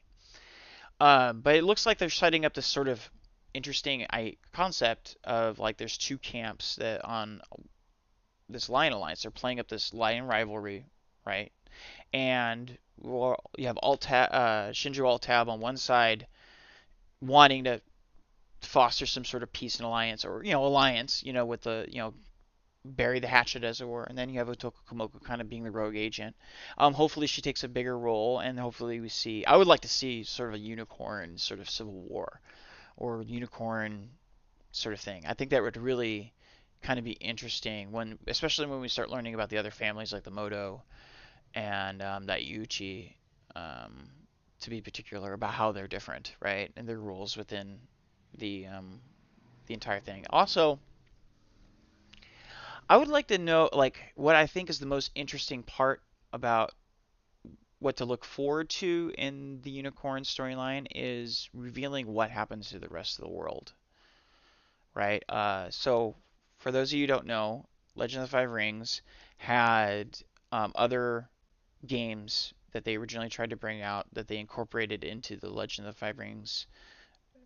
But it looks like they're setting up this sort of interesting concept of like there's two camps that on this Lion Alliance. They're playing up this Lion rivalry, right? And well, you have Shinju Altab on one side wanting to foster some sort of peace and alliance, or alliance, with the bury the hatchet as it were, and then you have Otoko Komoko kind of being the rogue agent. Hopefully she takes a bigger role, and hopefully we see. I would like to see sort of a unicorn sort of civil war, or unicorn sort of thing. I think that would really kind of be interesting especially when we start learning about the other families like the Moto and that Yuchi, um, to be particular about how they're different, right, and their rules within the entire thing. Also, I would like to know, like, what I think is the most interesting part about what to look forward to in the Unicorn storyline is revealing what happens to the rest of the world, right? So, for those of you who don't know, Legend of the Five Rings had other games that they originally tried to bring out that they incorporated into the Legend of the Five Rings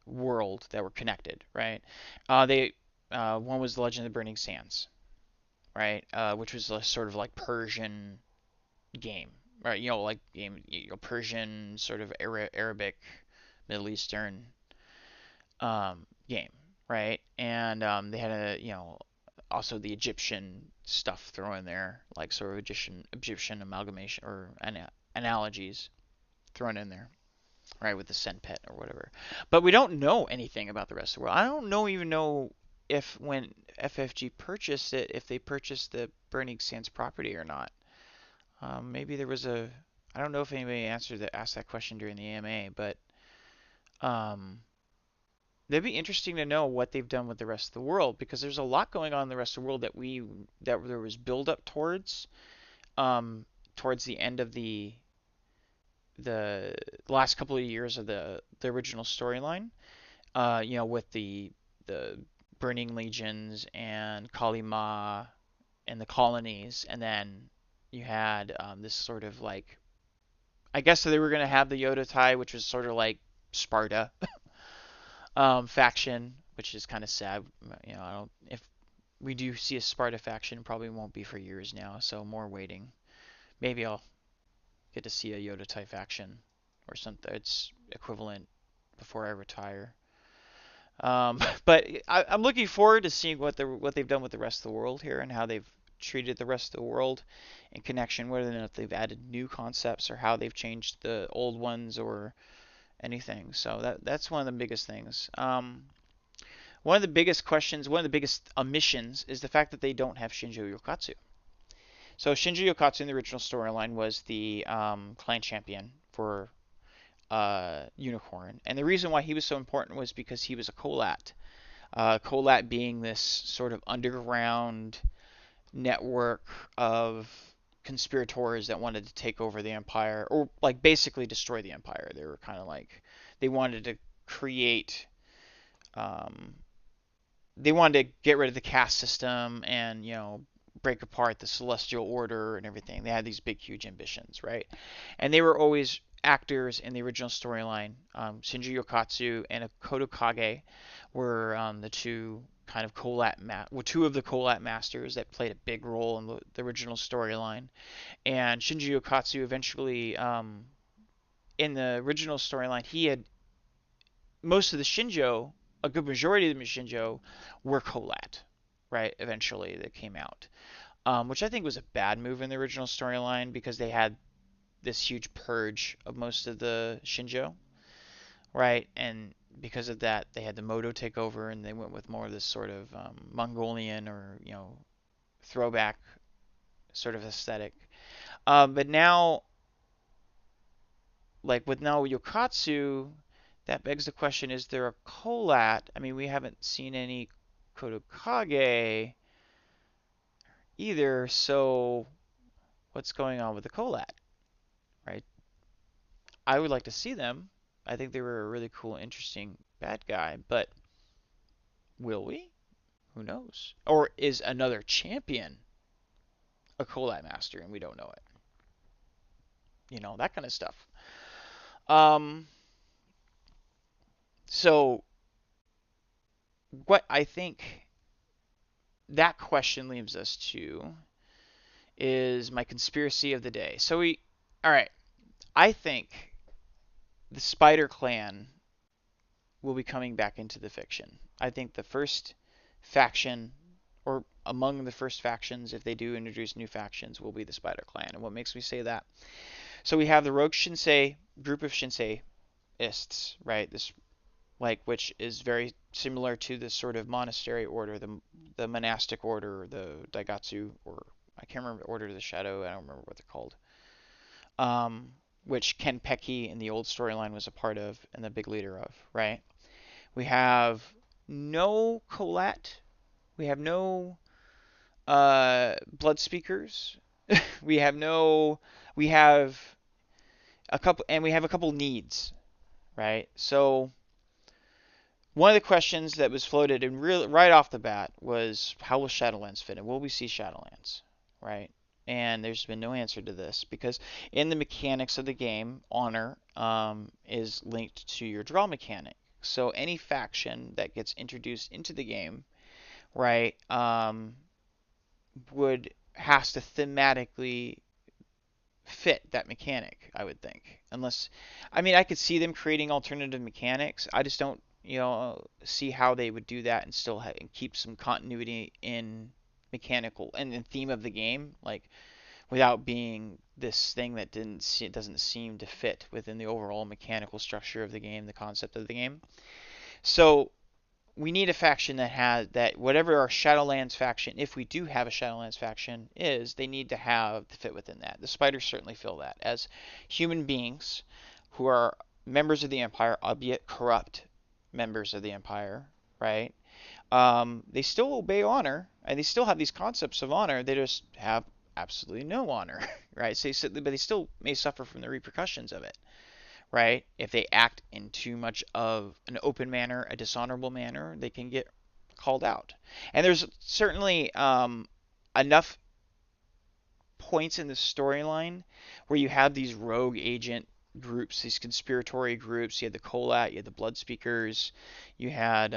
world that were connected, right? They One was the Legend of the Burning Sands, right? Which was a sort of like Persian game, right? Like game, Persian sort of Arabic, Middle Eastern game, right? And they had also the Egyptian stuff thrown in there, like sort of Egyptian amalgamation or analogies thrown in there, right, with the Senpet or whatever. But we don't know anything about the rest of the world. I don't even know if when FFG purchased it, if they purchased the Burning Sands property or not. Maybe there was I don't know if anybody asked that question during the AMA, but um, it'd be interesting to know what they've done with the rest of the world because there's a lot going on in the rest of the world that there was build up towards the end of the last couple of years of the original storyline. With the Burning Legions and Kali Ma and the colonies, and then you had this sort of like, I guess they were gonna have the Yodotai, which was sort of like Sparta faction, which is kind of sad. I don't if we do see a Sparta faction, probably won't be for years now, so more waiting. Maybe I'll get to see a Yodotai faction or something its equivalent before I retire. But I'm looking forward to seeing what they've done with the rest of the world here and how they've treated the rest of the world in connection, whether or not they've added new concepts or how they've changed the old ones or anything. So that's one of the biggest things. One of the biggest questions, one of the biggest omissions is the fact that they don't have Shinjo Yokatsu. So Shinjo Yokatsu in the original storyline was the clan champion for Unicorn. And the reason why he was so important was because he was a Colat. Colat being this sort of underground network of conspirators that wanted to take over the empire, or like basically destroy the empire. They were kind of like they wanted to create, um, they wanted to get rid of the caste system and break apart the celestial order and everything. They had these big, huge ambitions, right? And they were always actors in the original storyline. Shinji Okatsu and Akoto Kage were the two kind of two of the Colat masters that played a big role in the original storyline. And Shinji Okatsu eventually, in the original storyline, he had most of the Shinjo, a good majority of the Shinjo, were Colat, right? Eventually, that came out, which I think was a bad move in the original storyline because they had this huge purge of most of the Shinjo, right? And because of that, they had the Moto take over, and they went with more of this sort of Mongolian or throwback sort of aesthetic. But now, like with now Yokatsu, that begs the question: is there a Colat? I mean, we haven't seen any Kodokage either, so what's going on with the Colat, right? I would like to see them. I think they were a really cool, interesting bad guy, but will we? Who knows? Or is another champion a Colat master and we don't know it? That kind of stuff. Um, so what I think that question leaves us to is my conspiracy of the day. All right, I think the Spider Clan will be coming back into the fiction. I think the first faction, or among the first factions, if they do introduce new factions, will be the Spider Clan. And what makes me say that? So we have the Rogue Shinsei group of Shinseiists, right? This which is very similar to this sort of monastery order, the monastic order, the Daigatsu, or I can't remember Order of the Shadow. I don't remember what they're called. Which Ken Peki in the old storyline was a part of and the big leader of, right? We have no Colette. We have no blood speakers. we have no. We have a couple, and we have a couple needs, right? So one of the questions that was floated and really right off the bat was how will Shadowlands fit in? Will we see Shadowlands, right? And there's been no answer to this because in the mechanics of the game, honor is linked to your draw mechanic. So any faction that gets introduced into the game, right, would has to thematically fit that mechanic, I would think. Unless, I mean, I could see them creating alternative mechanics. I just don't, see how they would do that and still and keep some continuity in mechanical and in theme of the game, like without being this thing that doesn't seem to fit within the overall mechanical structure of the game, the concept of the game. So we need a faction that has that whatever our Shadowlands faction, if we do have a Shadowlands faction, is they need to have to fit within that. The spiders certainly fill that as human beings who are members of the Empire, albeit corrupt members of the Empire, right? They still obey honor, and they still have these concepts of honor. They just have absolutely no honor, right? But they still may suffer from the repercussions of it, right? If they act in too much of an open manner, a dishonorable manner, they can get called out. And there's certainly enough points in the storyline where you have these rogue agent groups, these conspiratory groups. You had the Colat, you had the Blood Speakers, you had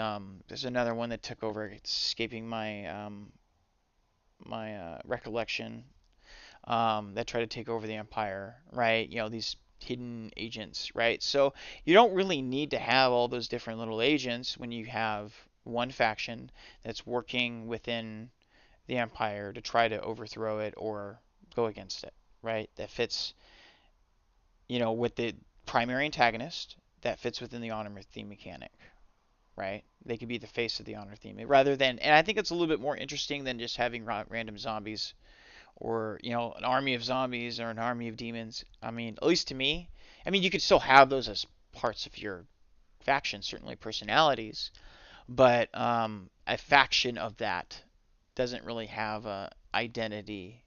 there's another one that took over. It's escaping my recollection. That tried to take over the Empire, right? These hidden agents, right? So you don't really need to have all those different little agents when you have one faction that's working within the Empire to try to overthrow it or go against it, right? That fits, with the primary antagonist that fits within the honor theme mechanic, right? They could be the face of the honor theme rather than, and I think it's a little bit more interesting than just having random zombies or an army of zombies or an army of demons. I mean, at least to me, I mean, you could still have those as parts of your faction, certainly personalities, but a faction of that doesn't really have a identity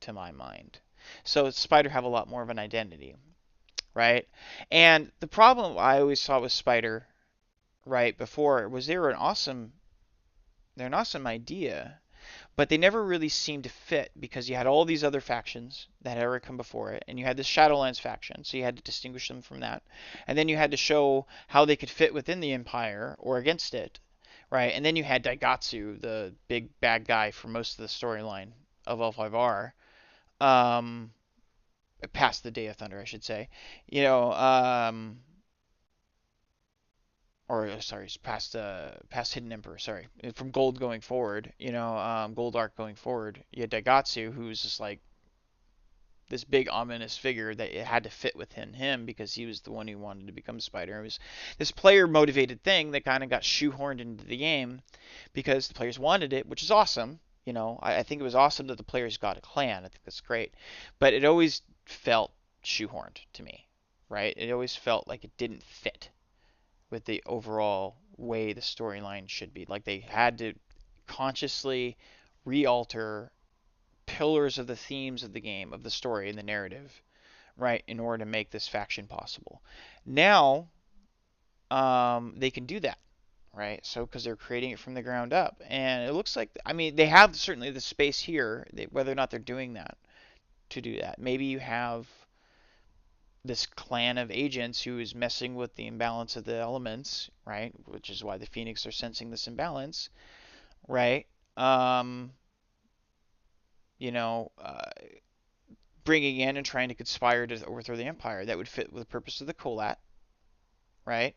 to my mind. So Spider have a lot more of an identity, right? And the problem I always saw with Spider, right, before was they're an awesome idea, but they never really seemed to fit because you had all these other factions that had already come before it, and you had the Shadowlands faction, so you had to distinguish them from that, and then you had to show how they could fit within the Empire or against it, right? And then you had Daigatsu, the big bad guy for most of the storyline of L5R, um, past the Day of Thunder, I should say, you know, or sorry, past Hidden Emperor. Sorry, from Gold going forward, Gold Arc going forward. You had Daigatsu, who's just like this big ominous figure that it had to fit within him because he was the one who wanted to become Spider. It was this player motivated thing that kind of got shoehorned into the game because the players wanted it, which is awesome. I think it was awesome that the players got a clan. I think that's great, but it always felt shoehorned to me, right? It always felt like it didn't fit with the overall way the storyline should be. Like they had to consciously re-alter pillars of the themes of the game, of the story and the narrative, right, in order to make this faction possible. Now, they can do that, right? So because they're creating it from the ground up, and it looks like, I mean, they have certainly the space here. Whether or not they're doing that to do that, maybe you have this clan of agents who is messing with the imbalance of the elements, right? Which is why the Phoenix are sensing this imbalance, right? Um, you know, bringing in and trying to conspire to overthrow the Empire. That would fit with the purpose of the Colat, right?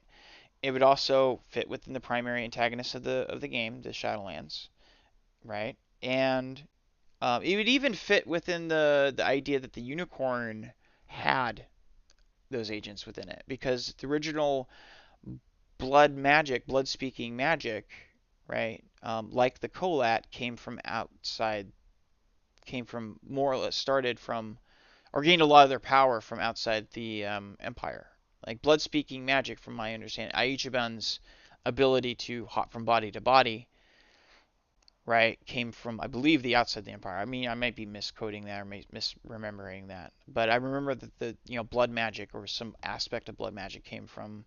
It would also fit within the primary antagonist of the game, the Shadowlands, right? And it would even fit within the idea that the Unicorn had those agents within it because the original blood speaking magic, right? Like the Colat came from more or less started from or gained a lot of their power from outside the Empire. Like blood speaking magic, from my understanding, Aichiban's ability to hop from body to body, right, came from, I believe, the outside the Empire. I mean, I might be misquoting that or misremembering that, but I remember that the blood magic or some aspect of blood magic came from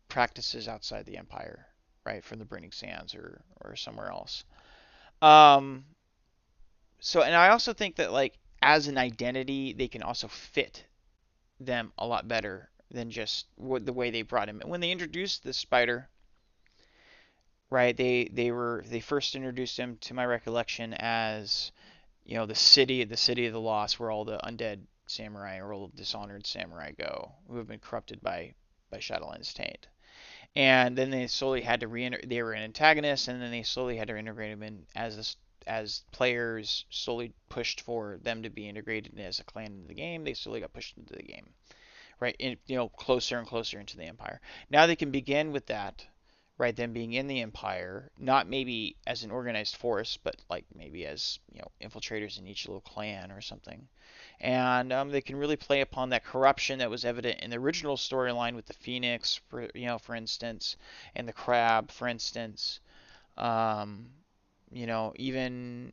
practices outside the Empire, right, from the Burning Sands or somewhere else. Um, and I also think that like as an identity, they can also fit them a lot better than just the way they brought him. When they introduced the Spider, right? They first introduced him to my recollection as the city of the lost, where all the undead samurai or all the dishonored samurai go, who have been corrupted by Shadowlands Taint. And then they slowly had to they were an antagonist, and then they slowly had to integrate them in as players slowly pushed for them to be integrated as a clan into the game. They slowly got pushed into the game, right? Closer and closer into the Empire. Now they can begin with that, right? Them being in the Empire, not maybe as an organized force, but like maybe as infiltrators in each little clan or something. And they can really play upon that corruption that was evident in the original storyline with the Phoenix, for instance, and the Crab, for instance. Um, even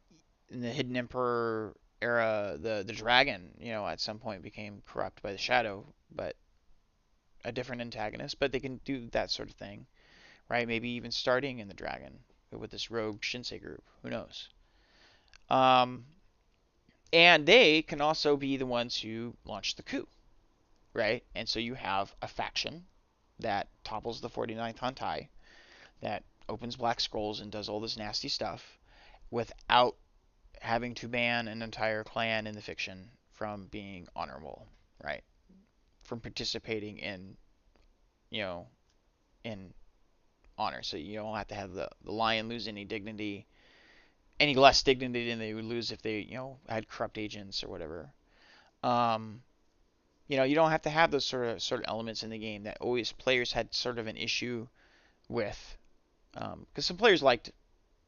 in the Hidden Emperor era, the dragon, at some point became corrupt by the Shadow, but a different antagonist. But they can do that sort of thing, right? Maybe even starting in the dragon with this rogue Shinsei group. Who knows? Um, and they can also be the ones who launch the coup, right? And so you have a faction that topples the 49th Hantai, that opens Black Scrolls and does all this nasty stuff without having to ban an entire clan in the fiction from being honorable, right? From participating you know, in honor. So you don't have to have the lion lose any less dignity than they would lose if they, had corrupt agents or whatever. Um, you don't have to have those sort of elements in the game that always players had sort of an issue with, because some players liked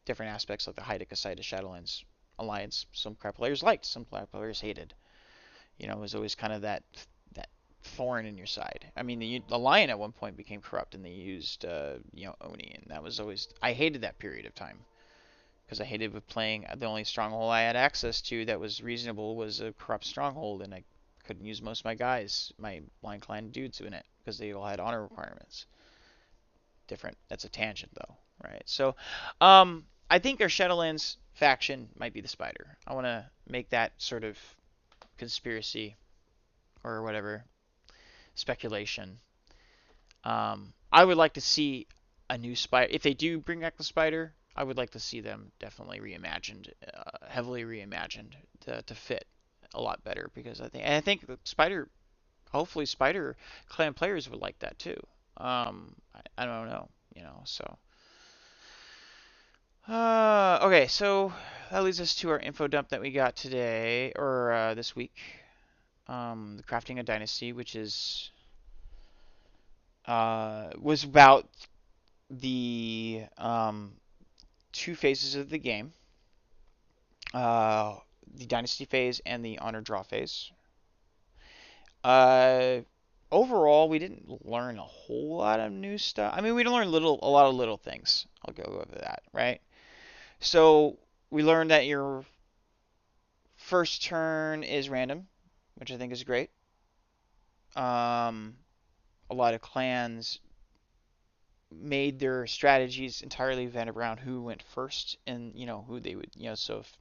different aspects, like the Haida-Kasida Shadowlands Alliance. Some players liked, some players hated. It was always kind of that thorn in your side. I mean, the lion at one point became corrupt, and they used Oni, and that was always, I hated that period of time because I hated with playing the only stronghold I had access to that was reasonable was a corrupt stronghold, and I couldn't use most of my guys, my blind clan dudes in it because they all had honor requirements. Different. That's a tangent though, right? So, I think our Shadowlands faction might be the spider. I want to make that sort of conspiracy or whatever speculation. I would like to see a new spider. If they do bring back the spider, I would like to see them definitely reimagined, heavily reimagined to fit a lot better because I think the spider, hopefully spider clan players would like that too. I don't know, so. Okay, so that leads us to our info dump that we got today, or this week. The crafting a dynasty, which was about the two phases of the game, uh, the dynasty phase and the honor draw phase. Uh, Overall, we didn't learn a whole lot of new stuff. I mean, we learned a lot of little things. I'll go over that, right? So we learned that your first turn is random, which I think is great. A lot of clans made their strategies entirely centered around who went first and who they would so if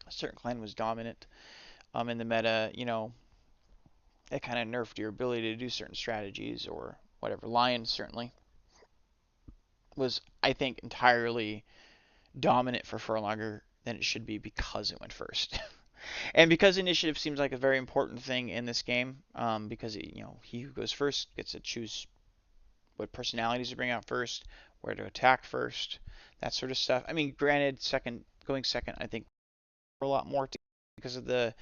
a certain clan was dominant in the meta, it kind of nerfed your ability to do certain strategies or whatever. Lion certainly was, I think, entirely dominant for far longer than it should be because it went first. And because initiative seems like a very important thing in this game, because he who goes first gets to choose what personalities to bring out first, where to attack first, that sort of stuff. I mean, granted, going second, I think a lot more because of the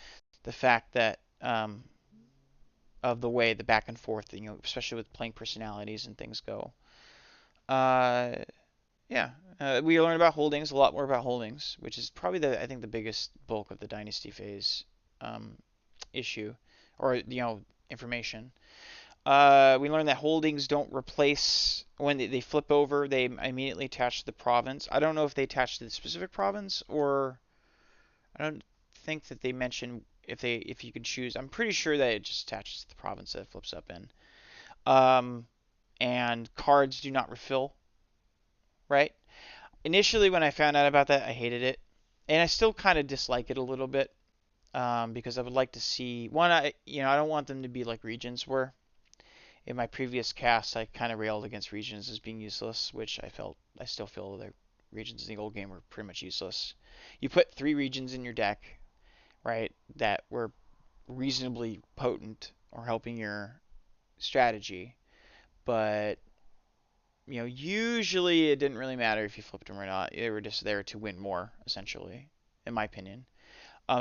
fact that of the way the back and forth, especially with playing personalities and things go. Uh, yeah, we learned about holdings, a lot more about holdings, which is probably I think the biggest bulk of the dynasty phase um, issue, or information. We learned that holdings don't replace when they flip over. They immediately attach to the province. I don't know if they attach to the specific province or I don't think that they mention if you could choose. I'm pretty sure that it just attaches to the province that it flips up in. Um, and cards do not refill, right? Initially, when I found out about that, I hated it, and I still kind of dislike it a little bit because I would like to see one. I don't want them to be like regions were. In my previous cast, I kind of railed against regions as being useless, which I still feel the regions in the old game were pretty much useless. You put 3 regions in your deck, right, that were reasonably potent or helping your strategy, but usually it didn't really matter if you flipped them or not. They were just there to win more, essentially, in my opinion.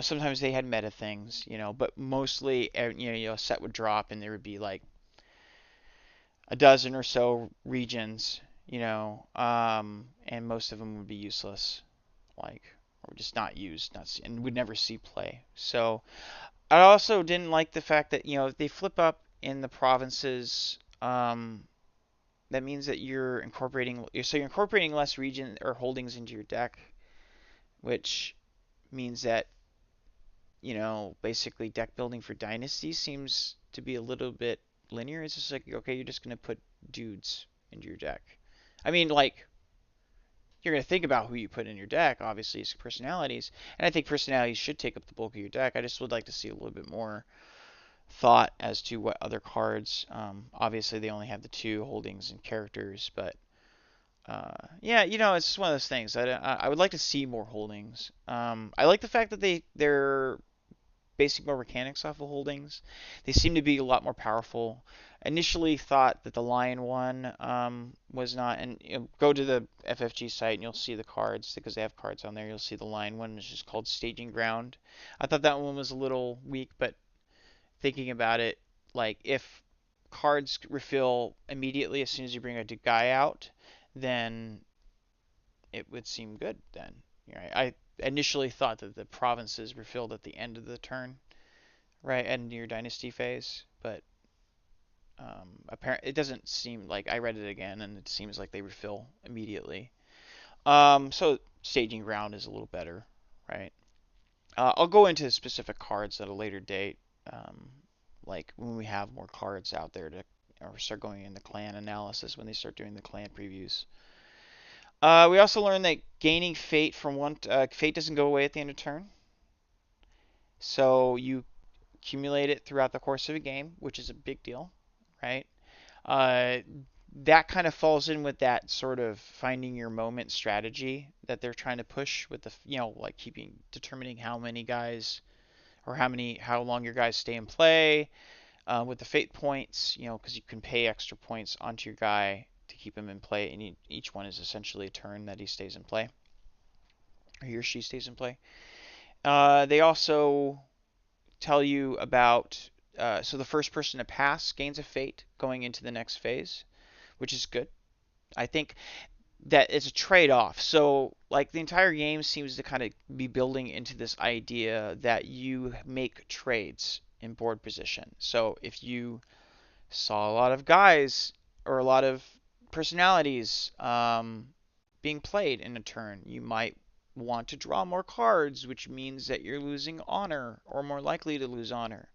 Sometimes they had meta things, but mostly, a set would drop and there would be like a dozen or so regions, and most of them would be useless, like, or just not used, and would never see play. So I also didn't like the fact that, if they flip up in the provinces, that means that you're incorporating less region or holdings into your deck, which means that, basically deck building for Dynasty seems to be a little bit linear. It's just like, okay, you're just going to put dudes into your deck. I mean, like, you're going to think about who you put in your deck, obviously, as personalities. And I think personalities should take up the bulk of your deck. I just would like to see a little bit more thought as to what other cards. Obviously, they only have the 2 holdings and characters, but yeah, it's just one of those things. I would like to see more holdings. I like the fact that they're basic more mechanics off of holdings. They seem to be a lot more powerful. Initially thought that the Lion one was not, and go to the FFG site and you'll see the cards because they have cards on there. You'll see the Lion one is just called Staging Ground. I thought that one was a little weak, but thinking about it, like if cards refill immediately as soon as you bring a guy out, then it would seem good then. I initially thought that the provinces refilled at the end of the turn, right, end your dynasty phase, but apparently it doesn't seem like I read it again, and it seems like they refill immediately. So Staging Ground is a little better, right? I'll go into specific cards at a later date, um, like when we have more cards out there to, or start going into clan analysis when they start doing the clan previews. We also learned that gaining fate from fate doesn't go away at the end of turn, so you accumulate it throughout the course of a game, which is a big deal, right? Uh, that kind of falls in with that sort of finding your moment strategy that they're trying to push with the, like determining how many guys or how long your guys stay in play with the fate points, because you can pay extra points onto your guy to keep him in play, and each one is essentially a turn that he stays in play, or he or she stays in play. They also tell you about, so the first person to pass gains a fate going into the next phase, which is good. I think that it's a trade-off. So, like, the entire game seems to kind of be building into this idea that you make trades in board position. So, if you saw a lot of guys or a lot of personalities being played in a turn, you might want to draw more cards, which means that you're losing honor or more likely to lose honor,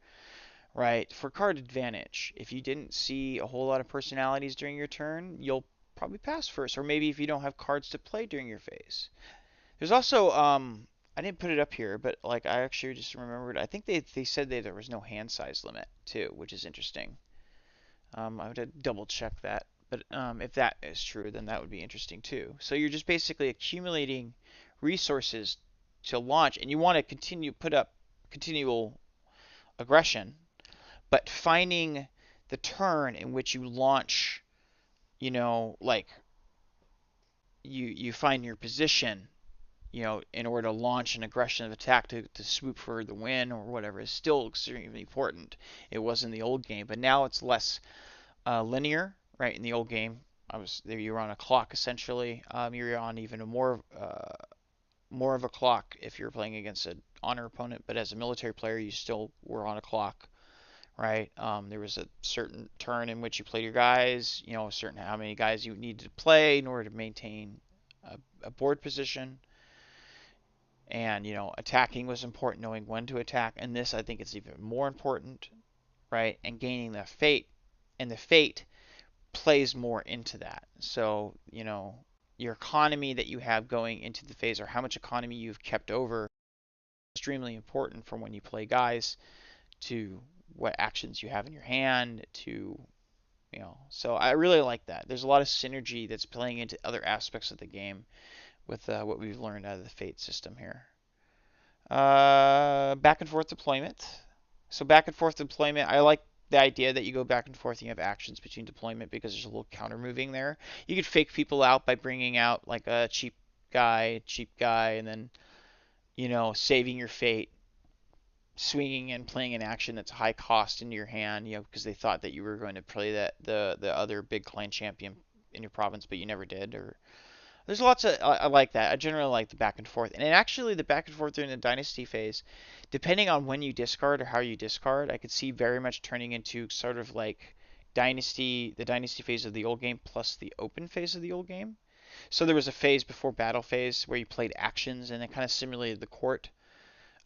right? For card advantage, if you didn't see a whole lot of personalities during your turn, you'll probably pass first, or maybe if you don't have cards to play during your phase. There's also I didn't put it up here, but like I actually just remembered. I think they said that there was no hand size limit too, which is interesting. I would have double check that, but if that is true, then that would be interesting too. So you're just basically accumulating resources to launch, and you want to put up continual aggression, but finding the turn in which you launch, like you find your position, in order to launch an aggression of attack to swoop for the win or whatever is still extremely important. It was in the old game, but now it's less linear, right? In the old game, you were on a clock essentially. You're on even a more of a clock if you're playing against an honor opponent, but as a military player, you still were on a clock, right? There was a certain turn in which you played your guys, a certain how many guys you needed to play in order to maintain a board position. And, attacking was important, knowing when to attack. And this, I think, is even more important, right? And gaining the fate. And the fate plays more into that. So, your economy that you have going into the phase, or how much economy you've kept over, is extremely important from when you play guys to what actions you have in your hand to, so I really like that. There's a lot of synergy that's playing into other aspects of the game with what we've learned out of the fate system here. Back and forth deployment. So back and forth deployment, I like the idea that you go back and forth and you have actions between deployment because there's a little counter moving there. You could fake people out by bringing out like a cheap guy, and then, saving your fate, swinging and playing an action that's high cost into your hand, because they thought that you were going to play the other big clan champion in your province, but you never did. Or there's lots of I like that. I generally like the back and forth, and actually the back and forth during the dynasty phase, depending on when you discard or how you discard, I could see very much turning into sort of like the dynasty phase of the old game plus the open phase of the old game. So there was a phase before battle phase where you played actions and it kind of simulated the court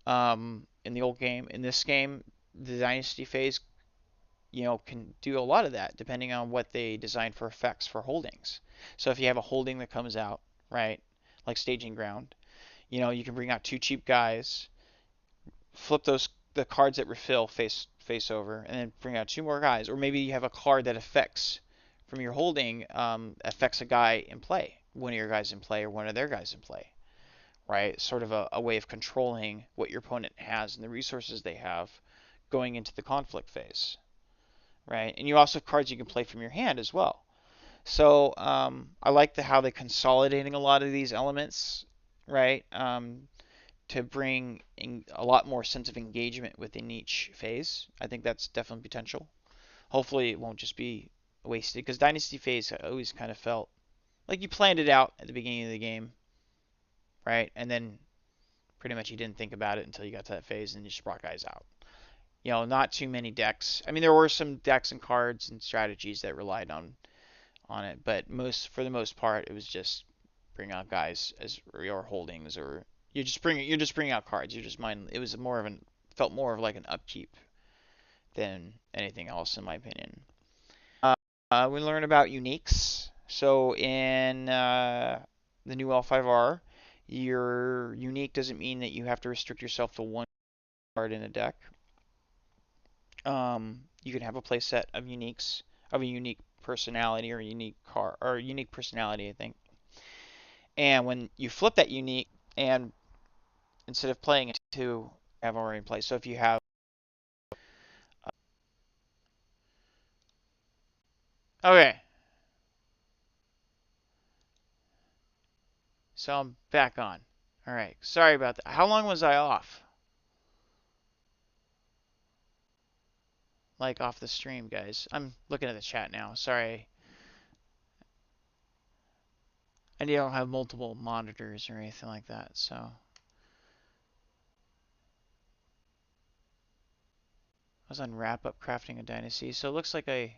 in the old game. In this game, the dynasty phase, can do a lot of that depending on what they design for effects for holdings. So if you have a holding that comes out, right, like Staging Ground, you can bring out two cheap guys, flip the cards that refill face over, and then bring out two more guys. Or maybe you have a card that affects from your holding affects a guy in play, one of your guys in play or one of their guys in play, right? Sort of a way of controlling what your opponent has and the resources they have going into the conflict phase, right? And you also have cards you can play from your hand as well. So I like how they're consolidating a lot of these elements, right? To bring a lot more sense of engagement within each phase. I think that's definitely potential. Hopefully it won't just be wasted, because Dynasty phase I always kind of felt like you planned it out at the beginning of the game, right? And then pretty much you didn't think about it until you got to that phase and you just brought guys out. Not too many decks. I mean, there were some decks and cards and strategies that relied on it, but for the most part, it was just bring out guys as your holdings, or you're just bringing out cards. You're just mine. It was more of an felt more of like an upkeep than anything else, in my opinion. We learn about uniques. So in the new L5R, your unique doesn't mean that you have to restrict yourself to one card in a deck. You can have a play set of uniques of a unique personality or a unique card or a unique personality, I think. And when you flip that unique, and instead of playing it to have already in place. So if you have, okay, so I'm back on. All right, sorry about that. How long was I off? Like off the stream, guys. I'm looking at the chat now. Sorry. I don't have multiple monitors or anything like that, so I was on wrap up crafting a dynasty. So it looks like I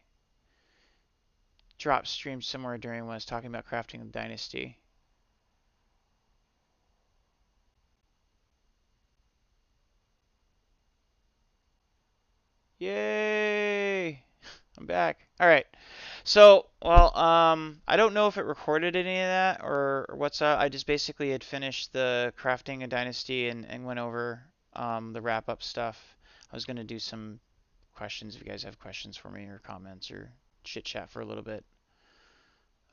dropped stream somewhere during when I was talking about crafting a dynasty. Yay! I'm back. All right. So, well, I don't know if it recorded any of that or what's up. I just basically had finished the crafting a dynasty and went over the wrap up stuff. I was gonna do some questions if you guys have questions for me or comments or chit chat for a little bit.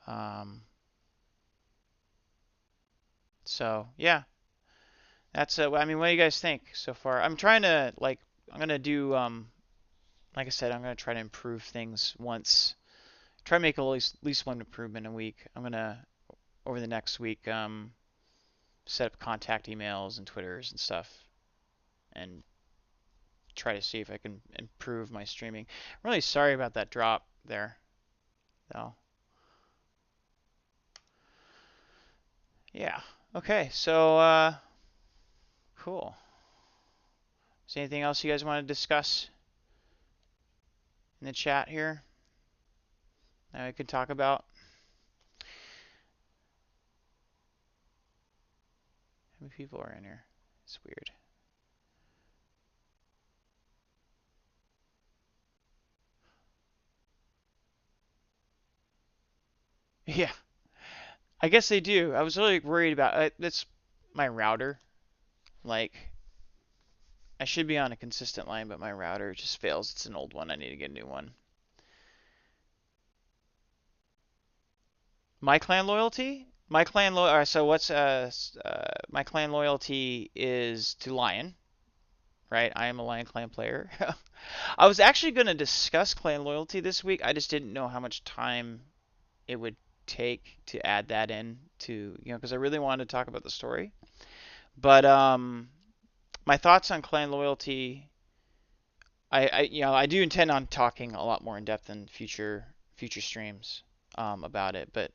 Um, so yeah, that's I mean, what do you guys think so far? I'm trying to like I'm gonna do like I said, I'm gonna try to improve things once. Try to make at least one improvement a week. I'm gonna over the next week set up contact emails and Twitters and stuff and try to see if I can improve my streaming. I'm really sorry about that drop there, though. Yeah. Okay. So cool. Is there anything else you guys want to discuss in the chat here that I could talk about? How many people are in here? It's weird. Yeah, I guess they do. I was really worried about it's my router. Like, I should be on a consistent line, but my router just fails. It's an old one. I need to get a new one. My clan loyalty? So what's my clan loyalty is to Lion, right? I am a Lion clan player. I was actually going to discuss clan loyalty this week. I just didn't know how much time it would take to add that in to, because I really wanted to talk about the story. But my thoughts on clan loyalty, I do intend on talking a lot more in depth in future streams about it. But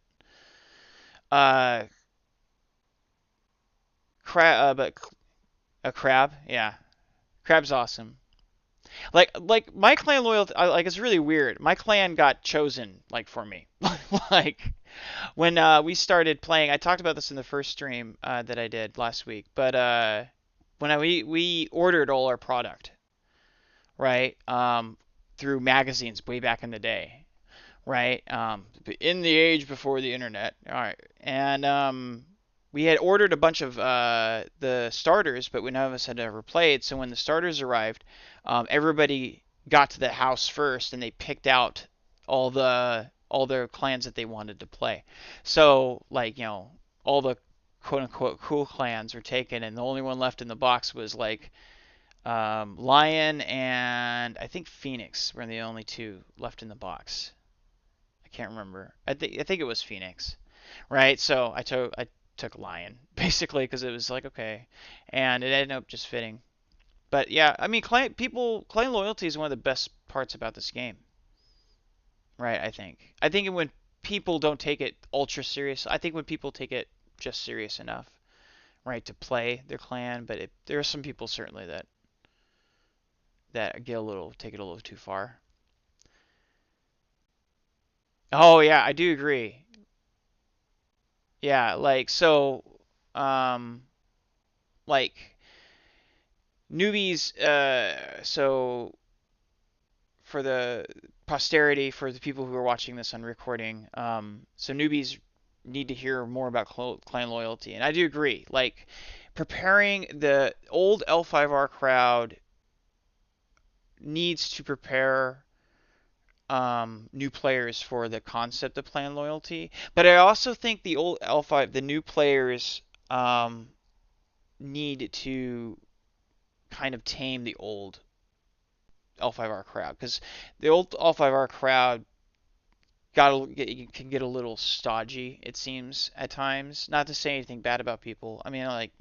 uh, but a crab, yeah, crab's awesome. Like my clan loyalty, like it's really weird. My clan got chosen like for me, like when we started playing. I talked about this in the first stream that I did last week, but when we ordered all our product, right, through magazines way back in the day, right, in the age before the internet, all right, and we had ordered a bunch of the starters, but none of us had ever played. So when the starters arrived, everybody got to the house first, and they picked out all their clans that they wanted to play. So like all the quote unquote cool clans were taken, and the only one left in the box was like Lion and I think Phoenix were the only two left in the box. I can't remember. I think it was Phoenix, right? So I took Lion basically because it was like okay, and it ended up just fitting. But yeah, I mean, clan loyalty is one of the best parts about this game, right? I think when people don't take it ultra serious, I think when people take it just serious enough, right, to play their clan, but there are some people certainly that take it a little too far. Oh yeah, I do agree. Yeah, like so, um, like newbies. So for the posterity, for the people who are watching this on recording, so newbies need to hear more about clan loyalty, and I do agree. Like preparing the old L5R crowd needs to prepare new players for the concept of clan loyalty, but I also think the old L5, the new players um, need to kind of tame the old L5R crowd because the old L5R crowd can get a little stodgy, it seems at times. Not to say anything bad about people. I mean, like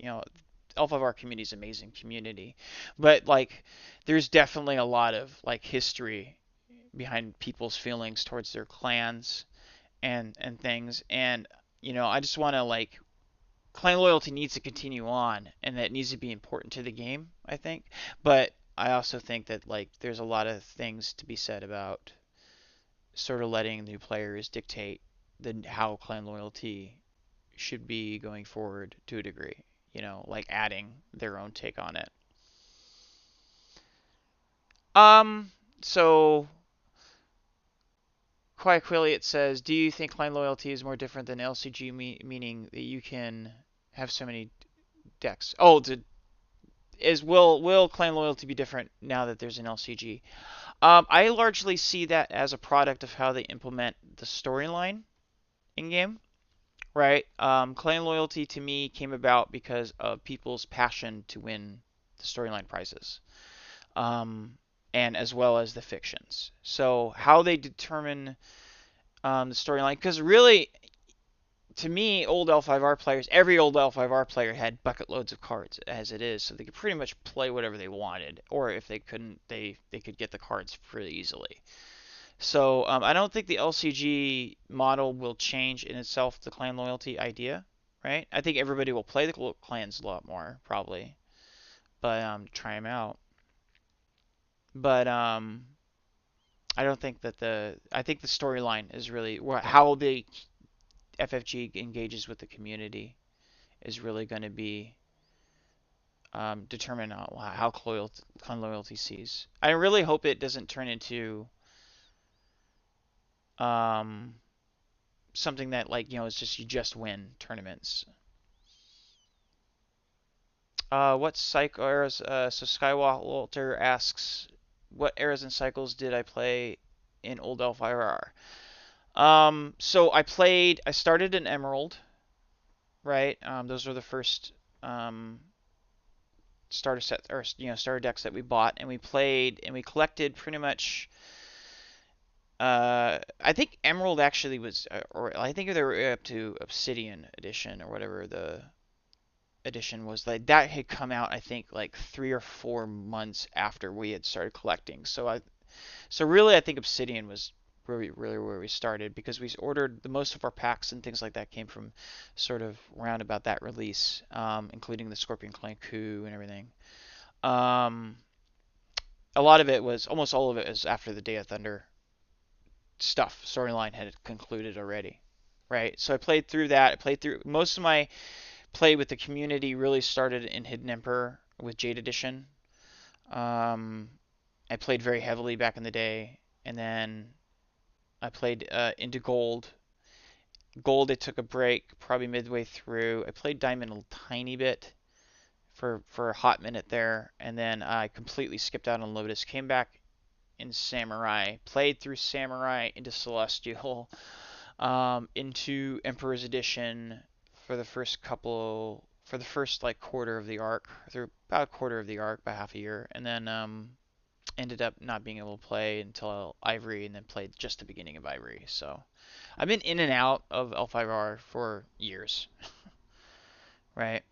L5R community is an amazing community, but like there's definitely a lot of like history behind people's feelings towards their clans and things, and I just want to like clan loyalty needs to continue on, and that needs to be important to the game, I think. But I also think that like there's a lot of things to be said about sort of letting new players dictate how clan loyalty should be going forward to a degree. Like adding their own take on it. Um, so Quiet Quilliot says, "Do you think clan loyalty is more different than LCG, meaning that you can have so many decks?" Oh, will clan loyalty be different now that there's an LCG? I largely see that as a product of how they implement the storyline in game. Right? Clan loyalty to me came about because of people's passion to win the storyline prizes, um, and as well as the fictions. So how they determine the storyline, because really, to me, old L5R players, every old L5R player had bucket loads of cards as it is, so they could pretty much play whatever they wanted, or if they couldn't, they could get the cards pretty easily. So I don't think the LCG model will change in itself the clan loyalty idea, right? I think everybody will play the clans a lot more probably, but try them out. But I don't think that I think the storyline is really how the FFG engages with the community is really going to be determine how clan loyalty sees. I really hope it doesn't turn into um, something that like it's just you just win tournaments. What cycle eras? So Skywalter asks, what eras and cycles did I play in old L5R? So I started in Emerald, right? Those were the first um, starter set or starter decks that we bought, and we played and we collected pretty much. I think Emerald actually was, or I think they were up to Obsidian Edition or whatever the edition was. Like that had come out, I think, like 3 or 4 months after we had started collecting. So really, I think Obsidian was really where we started because we ordered the most of our packs and things like that came from sort of round about that release, including the Scorpion Clan coup and everything. Um, a lot of it was, almost all of it was after the Day of Thunder stuff storyline had concluded already, right? So I played through that. I played through most of my play with the community. Really started in Hidden Emperor with Jade Edition. Um, I played very heavily back in the day, and then I played into Gold. Gold, I took a break probably midway through. I played Diamond a tiny bit for a hot minute there, and then I completely skipped out on Lotus. Came back in Samurai, played through Samurai into Celestial, into Emperor's Edition for the first like quarter of the arc, through about a quarter of the arc, by half a year, and then ended up not being able to play until Ivory, and then played just the beginning of Ivory. So I've been in and out of L5R for years, right?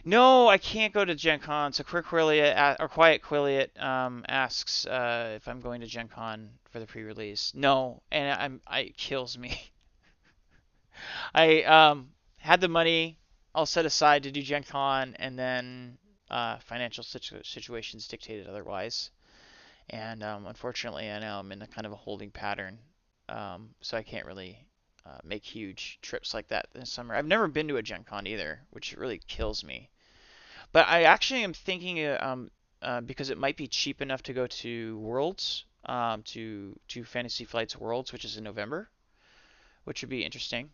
No, I can't go to Gen Con. So Quiet Quilliot asks if I'm going to Gen Con for the pre-release. No, and it kills me. I had the money all set aside to do Gen Con, and then financial situations dictated otherwise. And unfortunately, I know I'm in a kind of a holding pattern, so I can't really make huge trips like that this summer. I've never been to a Gen Con either, which really kills me. But I actually am thinking, because it might be cheap enough to go to Worlds, to Fantasy Flight's Worlds, which is in November, which would be interesting.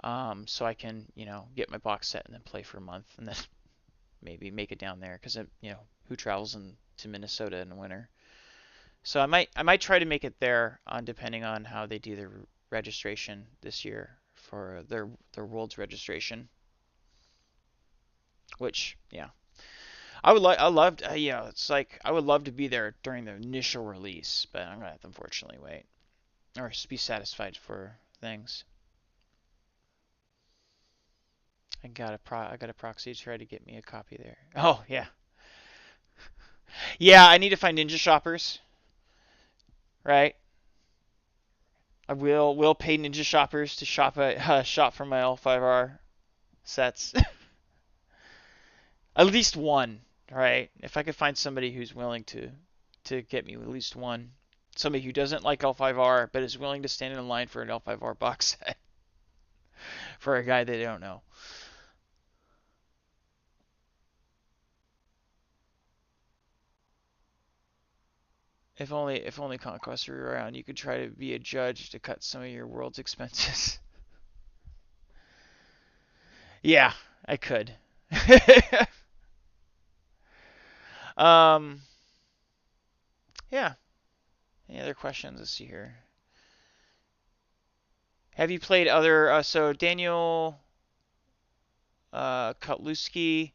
So I can, get my box set and then play for a month, and then maybe make it down there, because who travels to Minnesota in the winter? So I might try to make it there, depending on how they do their registration this year for their Worlds registration. Which, yeah, I loved, it's like I would love to be there during the initial release, but I'm gonna have to unfortunately wait or be satisfied for things. I got a proxy to try to get me a copy there. Oh yeah, yeah. I need to find Ninja Shoppers, right? I will pay Ninja Shoppers to shop for my L5R sets. At least one, right? If I could find somebody who's willing to get me at least one, somebody who doesn't like L5R but is willing to stand in line for an L5R box set for a guy they don't know. If only Conquest were around, you could try to be a judge to cut some of your world's expenses. Yeah, I could. um, yeah. Any other questions? Let's see here. Have you played other? So Daniel Kotluski,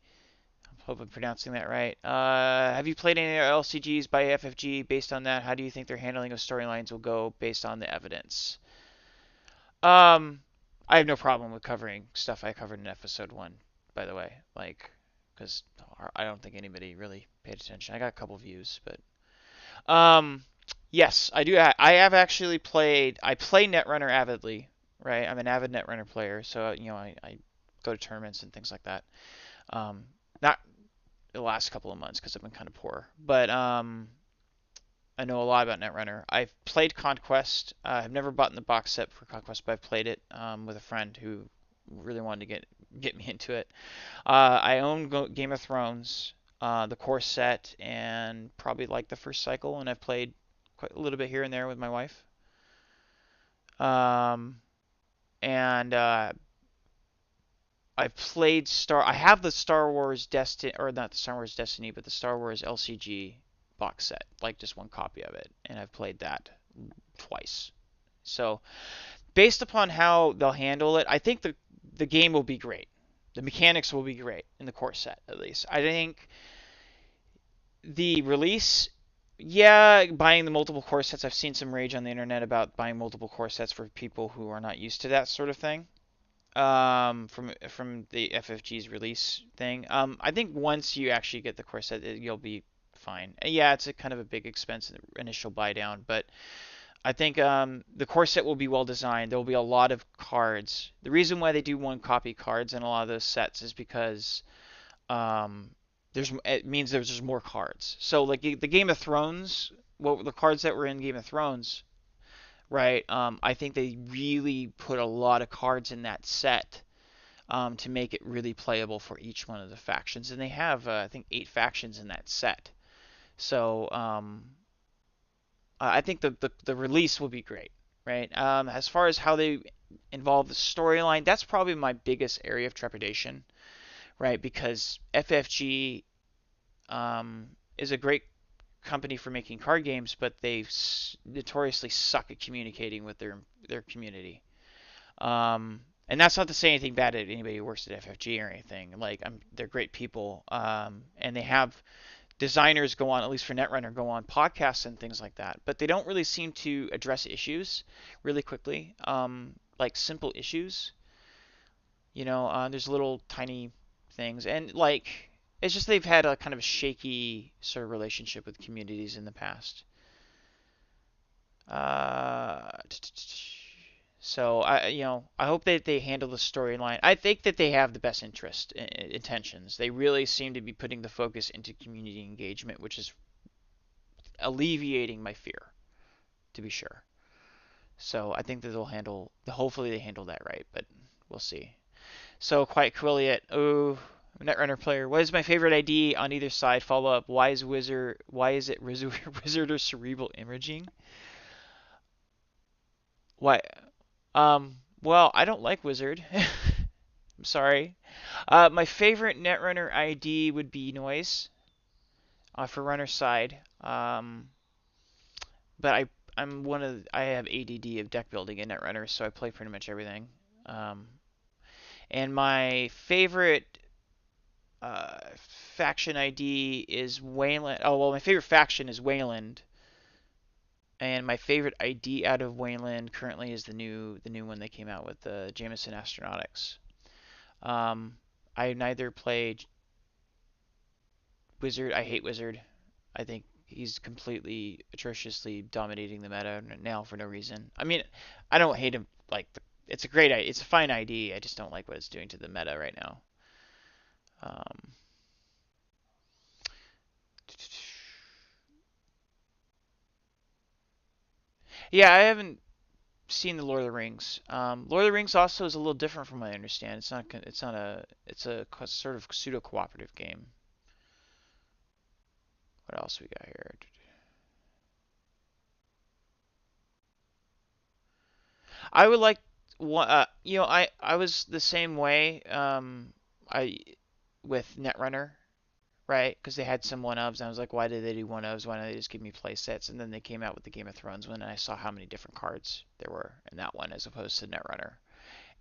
I hope I'm pronouncing that right. Have you played any LCGs by FFG? Based on that, how do you think their handling of storylines will go based on the evidence? Um, I have no problem with covering stuff I covered in episode one, by the way. Like, because I don't think anybody really paid attention. I got a couple views, but um, yes, I do. I have actually played. I play Netrunner avidly, right? I'm an avid Netrunner player, so I go to tournaments and things like that. Not the last couple of months because I've been kind of poor, but I know a lot about Netrunner. I've played Conquest. I've never bought the box set for Conquest, but I've played it with a friend who really wanted to get me into it. I own Game of Thrones, the core set, and probably like the first cycle, and I've played quite a little bit here and there with my wife. Um, and I've played Star. I have the Star Wars Destiny, or not the Star Wars Destiny, but the Star Wars LCG box set, like just one copy of it, and I've played that twice. So based upon how they'll handle it, I think the game will be great. The mechanics will be great in the core set, at least. I think the release, yeah, buying the multiple core sets. I've seen some rage on the internet about buying multiple core sets for people who are not used to that sort of thing. From the FFG's release thing. I think once you actually get the core set, you'll be fine. Yeah, it's a kind of a big expense in the initial buy down, but I think the core set will be well designed. There will be a lot of cards. The reason why they do one copy cards in a lot of those sets is because um, it means there's just more cards. So like the Game of Thrones, well, the cards that were in Game of Thrones, right? I think they really put a lot of cards in that set to make it really playable for each one of the factions, and they have I think 8 factions in that set. So I think the release will be great, right? As far as how they involve the storyline, that's probably my biggest area of trepidation, right? Because FFG is a great company for making card games, but they notoriously suck at communicating with their community. And that's not to say anything bad at anybody who works at FFG or anything. Like, they're great people, and they have designers go on, at least for Netrunner, go on podcasts and things like that. But they don't really seem to address issues really quickly, like simple issues. There's little tiny things, and like it's just they've had a kind of a shaky sort of relationship with communities in the past. Uh, so I hope that they handle the storyline. I think that they have the best intentions. They really seem to be putting the focus into community engagement, which is alleviating my fear, to be sure. So I think that hopefully they handle that right, but we'll see. So Quiet Quilliot, oh, Netrunner player. What is my favorite ID on either side? Follow up. Why is Wizard? Why is it Wizard, Wizard or Cerebral Imaging? Why? Well, I don't like Wizard. I'm sorry. My favorite Netrunner ID would be Noise for runner side. But I have ADD of deck building in Netrunner, so I play pretty much everything. Um, and my favorite faction ID is Wayland. Oh well, my favorite faction is Wayland, and my favorite ID out of Wayland currently is the new one they came out with, the Jameson Astronautics. Um, I neither play Wizard. I hate Wizard. I think he's completely atrociously dominating the meta now for no reason. I mean, I don't hate him. Like it's a great, it's a fine ID. I just don't like what it's doing to the meta right now. Um, yeah, I haven't seen the Lord of the Rings. Lord of the Rings also is a little different from what I understand. It's a sort of pseudo cooperative game. What else we got here? I would like one. I was the same way. I with Netrunner, right? Because they had some one ofs, and I was like, why did they do one ofs? Why don't they just give me play sets? And then they came out with the Game of Thrones one, and I saw how many different cards there were in that one as opposed to Netrunner.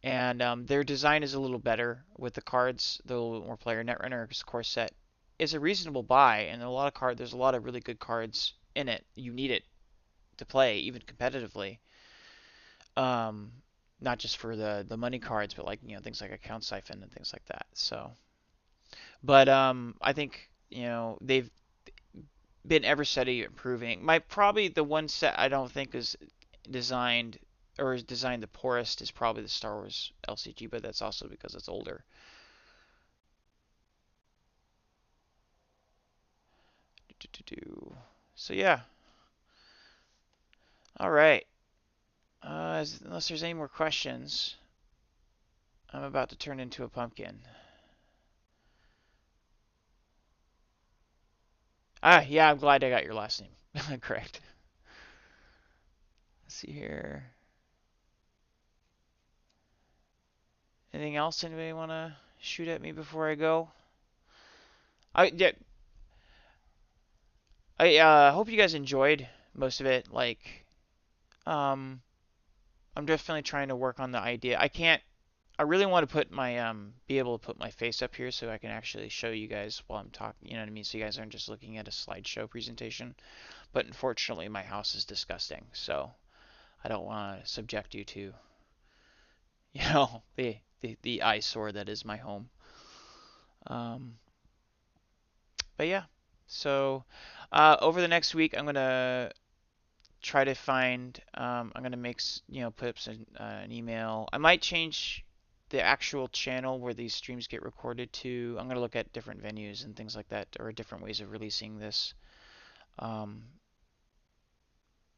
And their design is a little better with the cards, they're a little bit more player. Netrunner's core set is a reasonable buy, and there's a lot of really good cards in it. You need it to play, even competitively. Um, Not just for the money cards, but like things like Account Siphon and things like that. So, but I think they've been ever steady improving. My probably the one set I don't think is designed or is designed the poorest is probably the Star Wars LCG, but that's also because it's older. So yeah, all right. Unless there's any more questions, I'm about to turn into a pumpkin. Ah, yeah, I'm glad I got your last name correct. Let's see here. Anything else anybody want to shoot at me before I go? Yeah, I hope you guys enjoyed most of it. Like, um, I'm definitely trying to work on the idea. I really want to put my be able to put my face up here so I can actually show you guys while I'm talking. You know what I mean? So you guys aren't just looking at a slideshow presentation. But unfortunately, my house is disgusting, so I don't want to subject you to, the eyesore that is my home. Um, but yeah, so over the next week, I'm gonna try to find. I'm gonna put up an email. I might change the actual channel where these streams get recorded to. I'm gonna look at different venues and things like that, or different ways of releasing this. Um,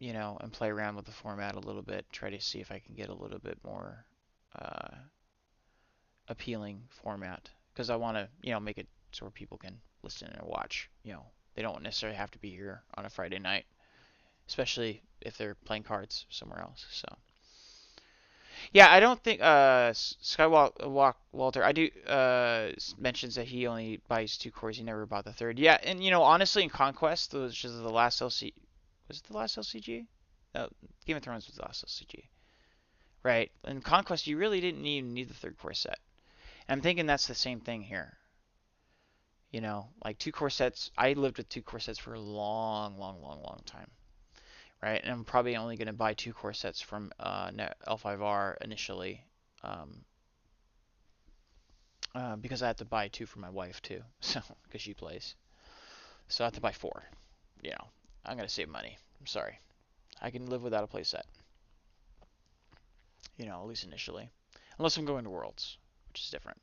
and play around with the format a little bit. Try to see if I can get a little bit more uh, appealing format because I want to, make it so where people can listen and watch. They don't necessarily have to be here on a Friday night, especially if they're playing cards somewhere else. So yeah, I don't think Skywalk Walter. I do mentions that he only buys two cores. He never bought the third. Yeah, and honestly, in Conquest, which is the last was it the last LCG? No, Game of Thrones was the last LCG, right? In Conquest, you really didn't even need the third core set. And I'm thinking that's the same thing here. Like two core sets. I lived with two core sets for a long, long, long, long time, right? And I'm probably only going to buy two core sets from L5R initially, um, because I have to buy two for my wife too, so because she plays. So I have to buy four. I'm going to save money. I'm sorry. I can live without a playset. At least initially, unless I'm going to Worlds, which is different.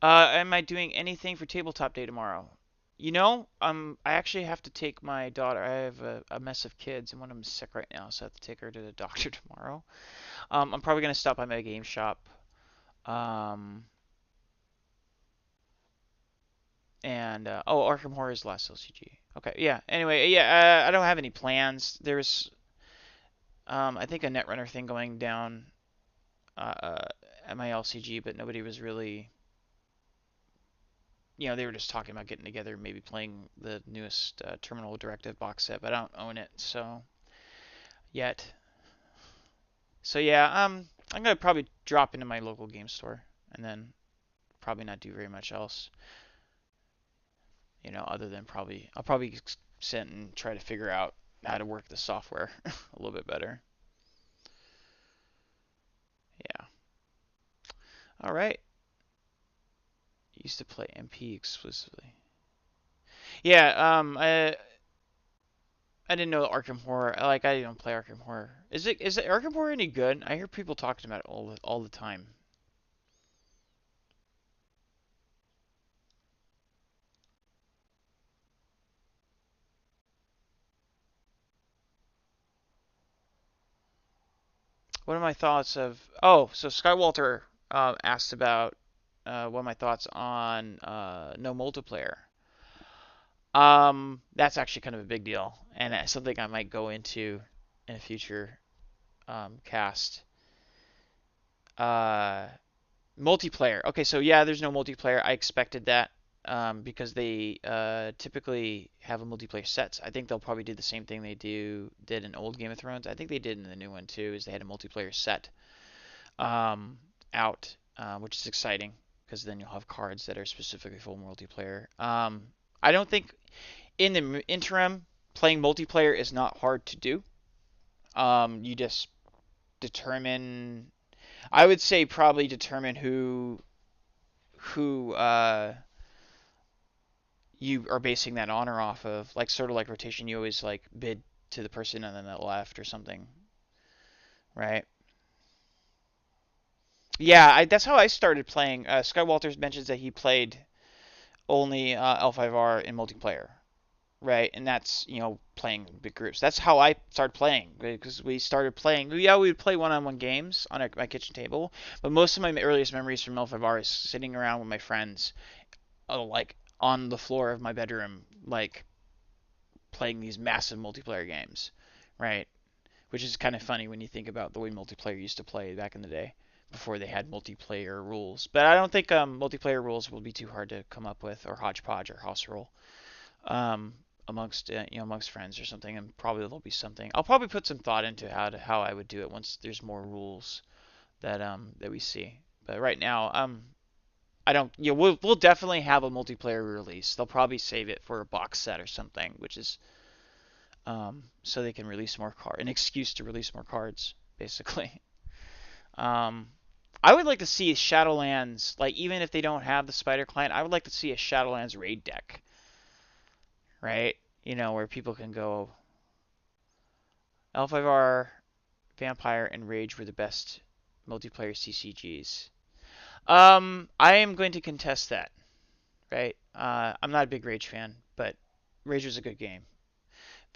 Am I doing anything for Tabletop Day tomorrow? I actually have to take my daughter. I have a mess of kids, and one of them's sick right now, so I have to take her to the doctor tomorrow. I'm probably gonna stop by my game shop. Um, and oh, Arkham Horror's last LCG. Okay, yeah. Anyway, yeah. I don't have any plans. There's I think a Netrunner thing going down uh, at my LCG, but nobody was really. They were just talking about getting together, maybe playing the newest Terminal Directive box set, but I don't own it, so yet. So yeah, I'm gonna probably drop into my local game store and then probably not do very much else. Other than I'll probably sit and try to figure out how to work the software a little bit better. Yeah. All right. Used to play MP exclusively. Yeah. I didn't know Arkham Horror. Like I don't play Arkham Horror. Is it Arkham Horror any good? I hear people talking about it all the time. What are my thoughts of? Oh, so Skywalter asked about what are my thoughts on no multiplayer. That's actually kind of a big deal, and something I might go into in a future cast. Uh, Multiplayer. Okay, so yeah, there's no multiplayer. I expected that because they typically have a multiplayer set. I think they'll probably do the same thing they did in old Game of Thrones. I think they did in the new one too. Is they had a multiplayer set out, which is exciting because then you'll have cards that are specifically for multiplayer. I don't think in the interim playing multiplayer is not hard to do. You just determine. I would say probably determine who you are basing that honor off of. Like sort of like rotation, you always like bid to the person on the left or something, right? Yeah, that's how I started playing. Sky Walters mentions that he played only L5R in multiplayer, right? And that's playing big groups. That's how I started playing because we started playing. Yeah, we would play one-on-one games on my kitchen table, but most of my earliest memories from L5R is sitting around with my friends, like on the floor of my bedroom, like playing these massive multiplayer games, right? Which is kind of funny when you think about the way multiplayer used to play back in the day before they had multiplayer rules. But I don't think multiplayer rules will be too hard to come up with, or hodgepodge or house rule um, amongst friends or something. And probably there'll be something. I'll probably put some thought into how I would do it once there's more rules that we see. But right now, I don't. We'll definitely have a multiplayer release. They'll probably save it for a box set or something, which is so they can release more an excuse to release more cards, basically. Um, I would like to see Shadowlands, like even if they don't have the Spider Client, I would like to see a Shadowlands raid deck, right? Where people can go. L5R, Vampire, and Rage were the best multiplayer CCGs. I am going to contest that, right? I'm not a big Rage fan, but Rage was a good game.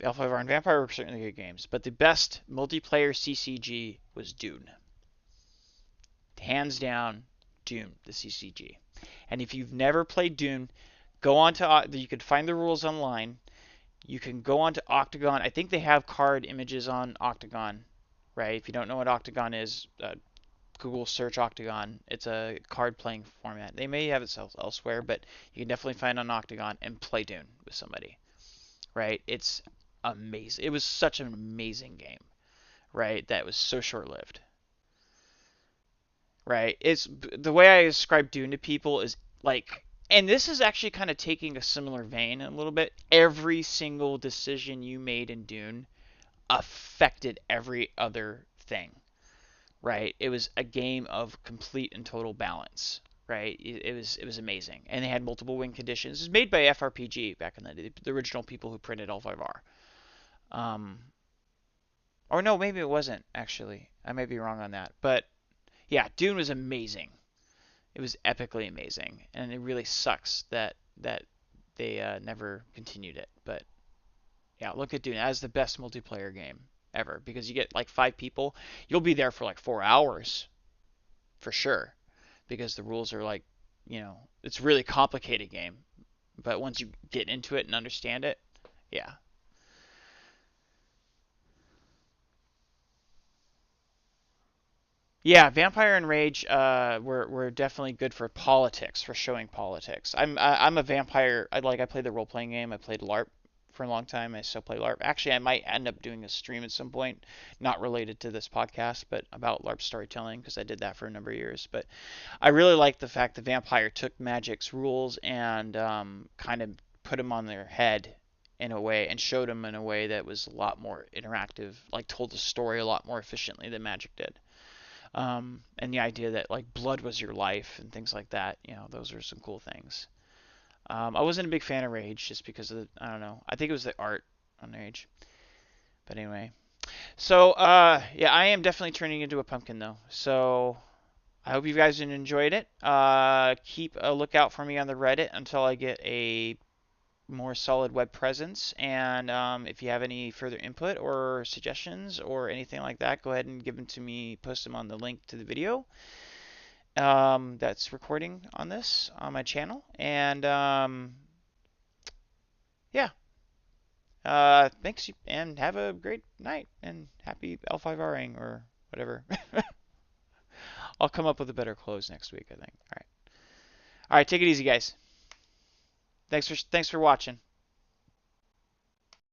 L5R and Vampire were certainly good games, but the best multiplayer CCG was Dune. Hands down, Dune, the CCG. And if you've never played Dune, go on to you can find the rules online. You can go on to Octagon. I think they have card images on Octagon, right? If you don't know what Octagon is, Google search Octagon. It's a card playing format. They may have it elsewhere, but you can definitely find it on Octagon and play Dune with somebody, right? It's amazing. It was such an amazing game, right? That was so short-lived, right? It's the way I describe Dune to people is like, and this is actually kind of taking a similar vein a little bit. Every single decision you made in Dune affected every other thing, right? It was a game of complete and total balance, right? It was amazing, and they had multiple win conditions. It was made by FRPG back in the original people who printed L5R. Um, or no, maybe it wasn't actually. I may be wrong on that, but yeah, Dune was amazing. It was epically amazing, and it really sucks that they never continued it. But yeah, look at Dune as the best multiplayer game ever because you get like 5 people. You'll be there for like 4 hours for sure because the rules are like, it's a really complicated game. But once you get into it and understand it, yeah. Yeah, Vampire and Rage were definitely good for politics, for showing politics. I'm a vampire. I played the role playing game. I played LARP for a long time. I still play LARP. Actually, I might end up doing a stream at some point, not related to this podcast, but about LARP storytelling because I did that for a number of years. But I really like the fact that Vampire took Magic's rules and kind of put them on their head in a way and showed them in a way that was a lot more interactive, like told the story a lot more efficiently than Magic did. And the idea that like blood was your life and things like that, those are some cool things. I wasn't a big fan of Rage just because of I don't know. I think it was the art on Rage. But anyway, so yeah, I am definitely turning into a pumpkin though. So I hope you guys enjoyed it. Keep a lookout for me on the Reddit until I get a more solid web presence. And if you have any further input or suggestions or anything like that, go ahead and give them to me. Post them on the link to the video that's recording on this on my channel. And yeah, thanks and have a great night and happy L5Ring or whatever. I'll come up with a better close next week, I think. All right. All right, take it easy, guys. Thanks for watching.